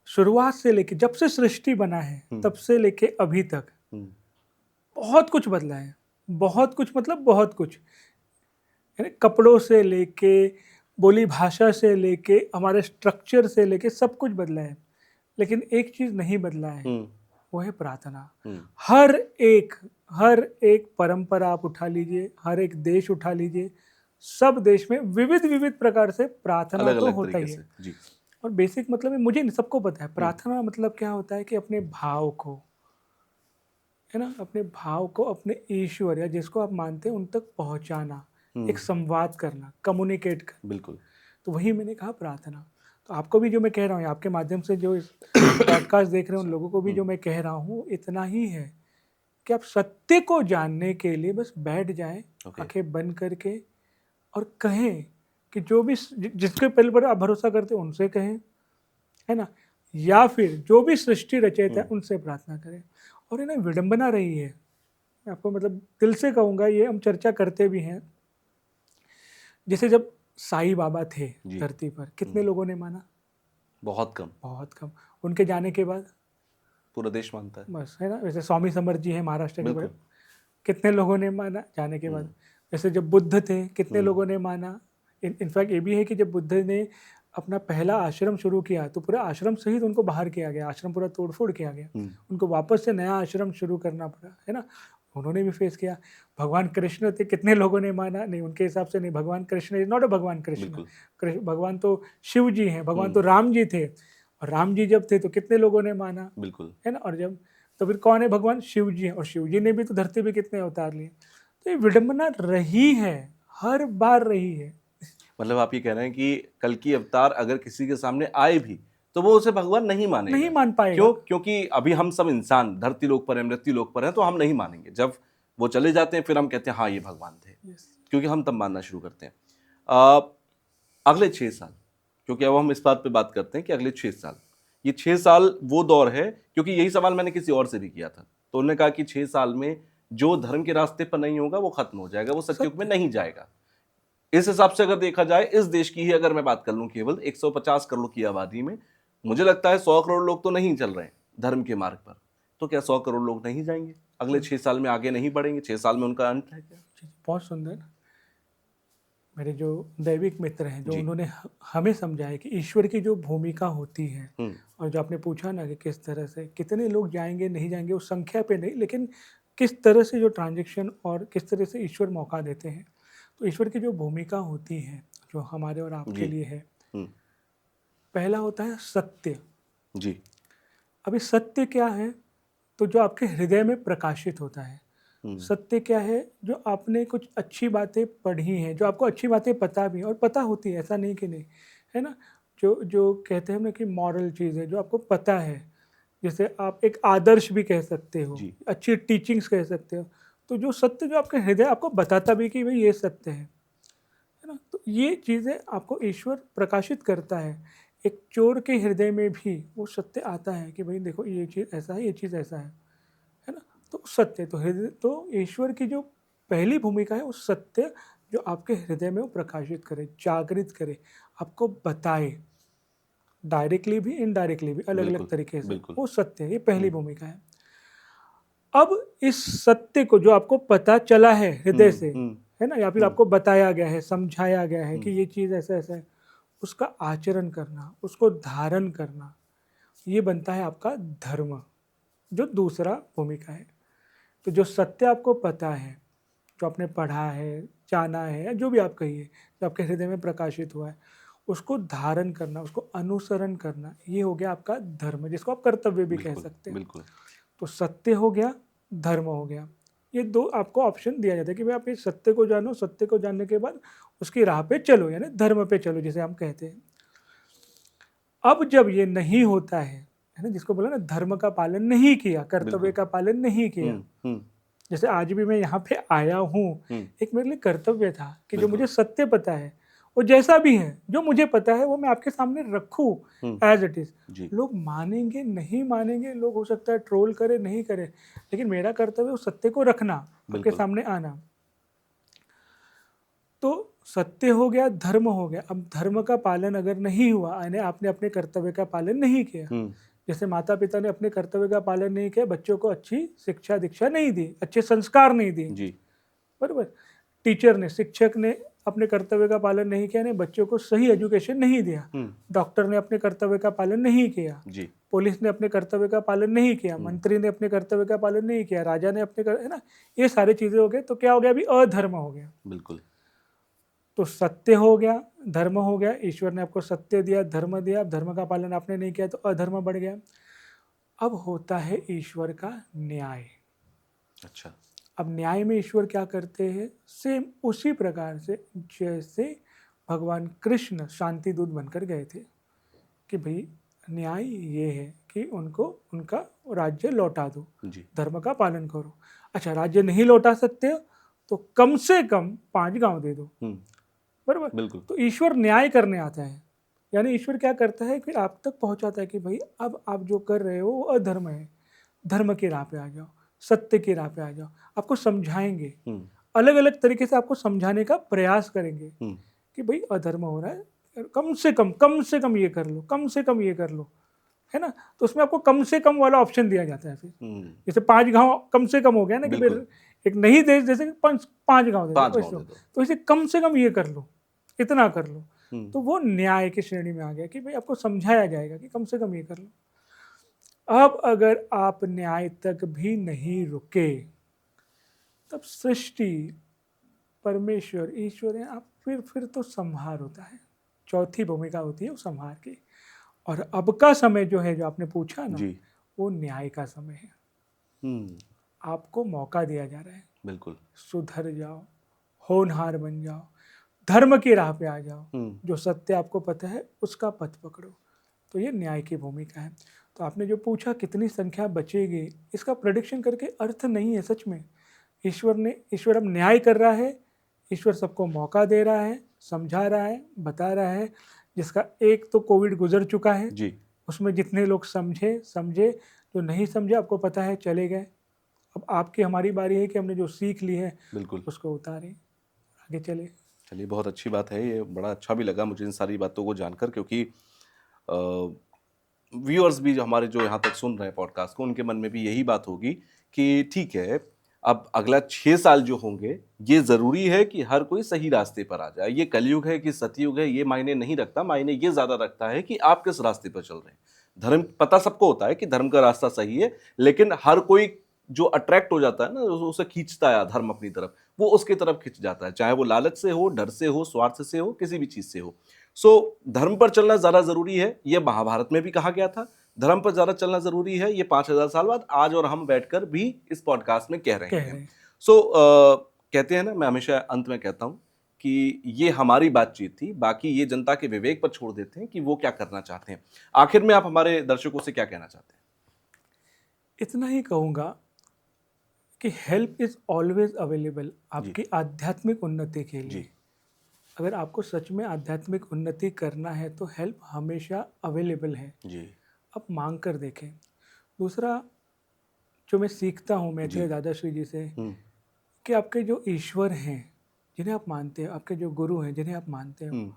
शुरुआत से लेके जब से सृष्टि बना है तब से लेके अभी तक बहुत कुछ बदला है, बहुत कुछ, मतलब बहुत कुछ, यानी कपड़ों से लेके, बोली भाषा से लेके, हमारे स्ट्रक्चर से लेके सब कुछ बदला है। लेकिन एक चीज़ नहीं बदला है, वो है प्रार्थना। हर एक परंपरा आप उठा लीजिए, हर एक देश उठा लीजिए, सब देश में विविध विविध प्रकार से प्रार्थना अलग तो अलग होता तरीके ही है। से। जी। और बेसिक मतलब है, मुझे नहीं, सबको पता है प्रार्थना मतलब क्या होता है कि अपने भाव को, है ना, अपने भाव को अपने ईश्वर या जिसको आप मानते हैं उन तक पहुंचाना, एक संवाद करना, कम्युनिकेट करना। बिल्कुल, तो वही मैंने कहा प्रार्थना। तो आपको भी जो मैं कह रहा हूँ, आपके माध्यम से जो इस पॉडकास्ट देख रहे हैं उन लोगों को भी जो मैं कह रहा हूँ इतना ही है कि आप सत्य को जानने के लिए बस बैठ जाएं, ओके। आंखें बंद करके, और कहें कि जो भी जिसके पहले पर आप भरोसा करते हैं उनसे कहें, है ना, या फिर जो भी सृष्टि रचयिता है उनसे प्रार्थना करें। और है ना, विडंबना रही है, मैं आपको मतलब दिल से कहूँगा, ये हम चर्चा करते भी हैं। जैसे जब साईं बाबा थे जी। धरती पर, कितने लोगों ने माना? बहुत कम। बहुत कम। उनके जाने के बाद पूरा देश मानता है। बस, है ना। वैसे स्वामी समर्थ जी हैं महाराष्ट्र के बड़े, बिल्कुल। कितने लोगों ने माना जाने के बाद। जैसे जब बुद्ध थे, कितने लोगों ने माना। इनफैक्ट ये भी है कि जब बुद्ध ने अपना पहला आश्रम शुरू किया तो पूरा आश्रम सहित उनको बाहर किया गया, आश्रम पूरा तोड़फोड़ किया गया, उनको वापस से नया आश्रम शुरू करना पड़ा, है ना। उन्होंने भी फेस किया। भगवान कृष्ण थे, कितने लोगों ने माना? नहीं, उनके हिसाब से नहीं, भगवान कृष्ण इज नॉट अ भगवान कृष्ण। बिल्कुल। भगवान तो शिव जी हैं, भगवान तो राम जी थे, और राम जी जब थे तो कितने लोगों ने माना, बिल्कुल। है ना? और जब तो फिर कौन है भगवान? शिव जी हैं, और शिव जी ने भी तो धरती पे कितने अवतार लिए। तो ये विडंबना रही है, हर बार रही है। मतलब आप ये कह रहे हैं कि कल की अवतार अगर किसी के सामने आए भी तो वो उसे भगवान नहीं मानेगा। नहीं मान पाएगा। क्यों? क्योंकि अभी हम सब इंसान धरती लोक पर हैं, मृत्यु लोक पर हैं, तो हम नहीं मानेंगे। जब वो चले जाते हैं फिर हम कहते हैं हाँ ये भगवान थे, Yes. क्योंकि हम तब मानना शुरू करते हैं। अ, अगले 6 साल, क्योंकि अब हम इस बात पे बात करते हैं कि अगले 6 साल, ये 6 साल वो दौर है, क्योंकि यही सवाल मैंने किसी और से भी किया था, तो उन्होंने कहा कि 6 साल में जो धर्म के रास्ते पर नहीं होगा वो खत्म हो जाएगा, वो सतयुग में नहीं जाएगा। इस हिसाब से अगर देखा जाए, इस देश की ही अगर मैं बात कर लूं, केवल 150 करोड़ की आबादी में मुझे लगता है 100 करोड़ लोग तो नहीं चल रहे हैं धर्म के मार्ग पर। तो क्या 100 करोड़ लोग नहीं जाएंगे अगले 6 साल में, आगे नहीं बढ़ेंगे? 6 साल में उनका अंत है क्या? बहुत सुंदर। मेरे जो दैविक मित्र हैं, जो जी। उन्होंने हमें समझाया कि ईश्वर की जो भूमिका होती है, हम्म। और जो आपने पूछा ना कि किस तरह से कितने लोग जाएंगे नहीं जाएंगे, उस संख्या पे नहीं, लेकिन किस तरह से जो ट्रांजैक्शन और किस तरह से ईश्वर मौका देते हैं। तो ईश्वर की जो भूमिका होती है, जो हमारे और आपके जी। लिए है, हम्म। पहला होता है सत्य। जी। अभी सत्य क्या है? तो जो आपके हृदय में प्रकाशित होता है। हम्म। सत्य क्या है? जो आपने कुछ अच्छी बातें पढ़ी हैं, जो आपको अच्छी बातें पता भी हैं, और पता होती है, ऐसा नहीं कि नहीं, है ना? जो जो कहते हैं ना कि मॉरल चीज़ है, जो आपको पता है, जैसे आप एक आदर्श भी कह सकते हो, जी। अच्छी टीचिंग्स कह सकते हो। तो जो सत्य, जो आपके हृदय आपको बताता भी कि भाई ये सत्य है ना? तो ये चीज़ें आपको ईश्वर प्रकाशित करता है। एक चोर के हृदय में भी वो सत्य आता है कि भाई देखो ये चीज़ ऐसा है, ये चीज़ ऐसा है ना? तो सत्य, तो हृदय, तो ईश्वर की जो पहली भूमिका है वो सत्य, जो आपके हृदय में वो प्रकाशित करे, जागृत करे, आपको बताए, डायरेक्टली भी इनडायरेक्टली भी, अलग अलग बिल्कुल। तरीके से, बिल्कुल। वो सत्य है, ये पहली हम्म। भूमिका है। अब इस सत्य को जो आपको पता चला है हृदय से, हम्म। है ना, या फिर हम्म। आपको बताया गया है, समझाया गया है कि हम्म। ये चीज़ ऐसा ऐसा है, उसका आचरण करना, उसको धारण करना, ये बनता है आपका धर्म, जो दूसरा भूमिका है। तो जो सत्य आपको पता है, जो आपने पढ़ा है, जाना है, या जो भी आप कहिए, जो आपके हृदय में प्रकाशित हुआ है, उसको धारण करना, उसको अनुसरण करना, ये हो गया आपका धर्म, जिसको आप कर्तव्य भी कह बिल्कुल। सकते हैं। बिल्कुल। तो सत्य हो गया, धर्म हो गया। ये दो आपको ऑप्शन दिया जाता है कि भाई आप इस सत्य को जानो, सत्य को जानने के बाद उसकी राह पे चलो, यानी धर्म पे चलो, जिसे हम कहते हैं। अब जब ये नहीं होता है ना, जिसको बोला ना धर्म का पालन नहीं किया, कर्तव्य बिल्कुल। का पालन नहीं किया, हम्म। हम्म। जैसे आज भी मैं यहाँ पे आया हूँ, हम्म। एक मेरे लिए कर्तव्य था कि जो बिल्कुल। मुझे सत्य पता है, वो जैसा भी है, जो मुझे पता है वो मैं आपके सामने रखूँ एज इट इज। जी। लोग मानेंगे नहीं मानेंगे, लोग हो सकता है ट्रोल करे नहीं करे, लेकिन मेरा कर्तव्य उस सत्य को रखना, आपके बिल्कुल। सामने आना। तो सत्य हो गया, धर्म हो गया। अब धर्म का पालन अगर नहीं हुआ, यानी आपने अपने कर्तव्य का पालन नहीं किया, हम्म। जैसे माता पिता ने अपने कर्तव्य का पालन नहीं किया, बच्चों को अच्छी शिक्षा दीक्षा नहीं दी, अच्छे संस्कार नहीं दिए, जी। बराबर। टीचर ने, शिक्षक ने अपने कर्तव्य का पालन नहीं किया, ने बच्चों को सही एजुकेशन नहीं दिया। डॉक्टर ने अपने कर्तव्य का पालन नहीं किया, जी। पुलिस ने अपने कर्तव्य का पालन नहीं किया, मंत्री ने अपने कर्तव्य का पालन नहीं किया, राजा ने अपने है ना, ये सारी चीजें हो गई। तो क्या हो गया? अभी अधर्म हो गया। बिल्कुल। तो सत्य हो गया, धर्म हो गया, ईश्वर ने आपको सत्य दिया, धर्म दिया, अब धर्म का पालन आपने नहीं किया तो अधर्म बढ़ गया। अब होता है ईश्वर का न्याय। अच्छा। अब न्याय में ईश्वर क्या करते हैं? सेम उसी प्रकार से जैसे भगवान कृष्ण शांति दूत बनकर गए थे कि भाई न्याय ये है कि उनको उनका राज्य लौटा दो, जी। धर्म का पालन करो। अच्छा, राज्य नहीं लौटा सकते हो तो कम से कम 5 गांव दे दो, बराबर। बिल्कुल। तो ईश्वर न्याय करने आता है, यानी ईश्वर क्या करता है कि आप तक पहुंचाता है कि भाई अब आप जो कर रहे हो वो अधर्म है, धर्म की राह पे आ जाओ, सत्य की राह पे आ जाओ। आपको समझाएंगे, अलग अलग तरीके से आपको समझाने का प्रयास करेंगे कि भाई अधर्म हो रहा है, कम से कम ये कर लो, कम से कम ये कर लो, है ना। तो उसमें आपको कम से कम वाला ऑप्शन दिया जाता है। फिर जैसे 5 गांव कम से कम हो गया ना, कि फिर एक नहीं दे, जैसे 5 गांव दे दो, तो इसे कम से कम ये कर लो, इतना कर लो। तो वो न्याय की श्रेणी में आ गया कि भाई आपको समझाया जाएगा कि कम से कम ये कर लो। अब अगर आप न्याय तक भी नहीं रुके, तब सृष्टि, परमेश्वर, ईश्वर है, आप फिर तो संहार होता है, चौथी भूमिका होती है वो संहार की। और अब का समय जो है, जो आपने पूछा ना, जी। वो न्याय का समय है। हम्म। आपको मौका दिया जा रहा है, बिल्कुल। सुधर जाओ, होनहार बन जाओ, धर्म की राह पे आ जाओ, जो सत्य आपको पता है उसका पथ पकड़ो। तो ये न्याय की भूमिका है। तो आपने जो पूछा कितनी संख्या बचेगी, इसका प्रेडिक्शन करके अर्थ नहीं है सच में। ईश्वर अब न्याय कर रहा है, ईश्वर सबको मौका दे रहा है, समझा रहा है, बता रहा है। जिसका एक तो कोविड गुजर चुका है जी। उसमें जितने लोग समझे, जो नहीं समझे आपको पता है चले गए। अब आपकी हमारी बारी है कि हमने जो सीख ली है बिल्कुल। उसको उतारें, आगे चले। चलिए, बहुत अच्छी बात है, ये बड़ा अच्छा भी लगा मुझे इन सारी बातों को जानकर, क्योंकि व्यूअर्स भी जो हमारे जो यहाँ तक सुन रहे हैं पॉडकास्ट को, उनके मन में भी यही बात होगी कि ठीक है, अब अगला 6 साल जो होंगे, ये जरूरी है कि हर कोई सही रास्ते पर आ जाए। ये कलयुग है कि सतयुग है, ये मायने नहीं रखता, मायने ये ज्यादा रखता है कि आप किस रास्ते पर चल रहे हैं। धर्म पता सबको होता है कि धर्म का रास्ता सही है, लेकिन हर कोई जो अट्रैक्ट हो जाता है ना, उसे खींचता है धर्म अपनी तरफ, वो उसकी तरफ खिंच जाता है, चाहे वो लालच से हो, डर से हो, स्वार्थ से हो, किसी भी चीज से हो। धर्म पर चलना ज्यादा जरूरी है, ये महाभारत में भी कहा गया था। धर्म पर ज्यादा चलना जरूरी है, ये 5000 साल बाद आज और हम बैठकर भी इस पॉडकास्ट में कह रहे हैं। कहते हैं ना, मैं हमेशा अंत में कहता हूं कि ये हमारी बातचीत थी, बाकी ये जनता के विवेक पर छोड़ देते हैं कि वो क्या करना चाहते हैं। आखिर में आप हमारे दर्शकों से क्या कहना चाहते हैं? इतना ही कहूँगा कि हेल्प इज ऑलवेज अवेलेबल आपकी आध्यात्मिक उन्नति के लिए। अगर आपको सच में आध्यात्मिक उन्नति करना है तो हेल्प हमेशा अवेलेबल है जी। आप मांग कर देखें। दूसरा जो मैं सीखता हूँ मैत्रेय दादाश्री जी से, कि आपके जो ईश्वर हैं जिन्हें आप मानते हैं, आपके जो गुरु हैं जिन्हें आप मानते हो,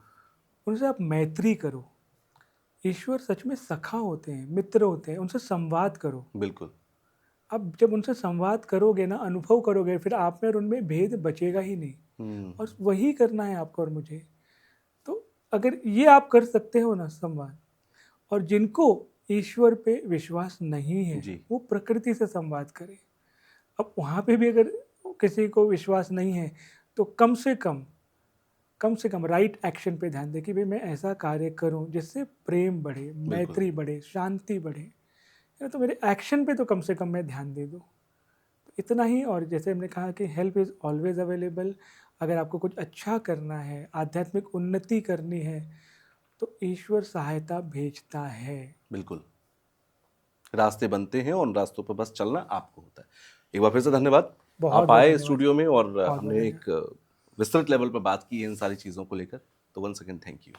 उनसे आप मैत्री करो। ईश्वर सच में सखा होते हैं, मित्र होते हैं, उनसे संवाद करो। बिल्कुल। अब जब उनसे संवाद करोगे ना, अनुभव करोगे, फिर आप में और उनमें भेद बचेगा ही नहीं। और वही करना है आपको और मुझे। तो अगर ये आप कर सकते हो ना संवाद, और जिनको ईश्वर पे विश्वास नहीं है वो प्रकृति से संवाद करें। अब वहाँ पे भी अगर किसी को विश्वास नहीं है तो कम से कम राइट एक्शन पे ध्यान दें कि भाई मैं ऐसा कार्य करूं जिससे प्रेम बढ़े, मैत्री बढ़े, शांति बढ़े। तो मेरे एक्शन पे तो कम से कम मैं ध्यान दे दूँ। इतना ही। और जैसे हमने कहा कि हेल्प इज़ ऑलवेज अवेलेबल। अगर आपको कुछ अच्छा करना है, आध्यात्मिक उन्नति करनी है, तो ईश्वर सहायता भेजता है। बिल्कुल, रास्ते बनते हैं और उन रास्तों पर बस चलना आपको होता है। एक बार फिर से धन्यवाद, आप आए स्टूडियो में और हमने एक विस्तृत लेवल पर बात की है इन सारी चीज़ों को लेकर। तो वंस अगेन थैंक यू।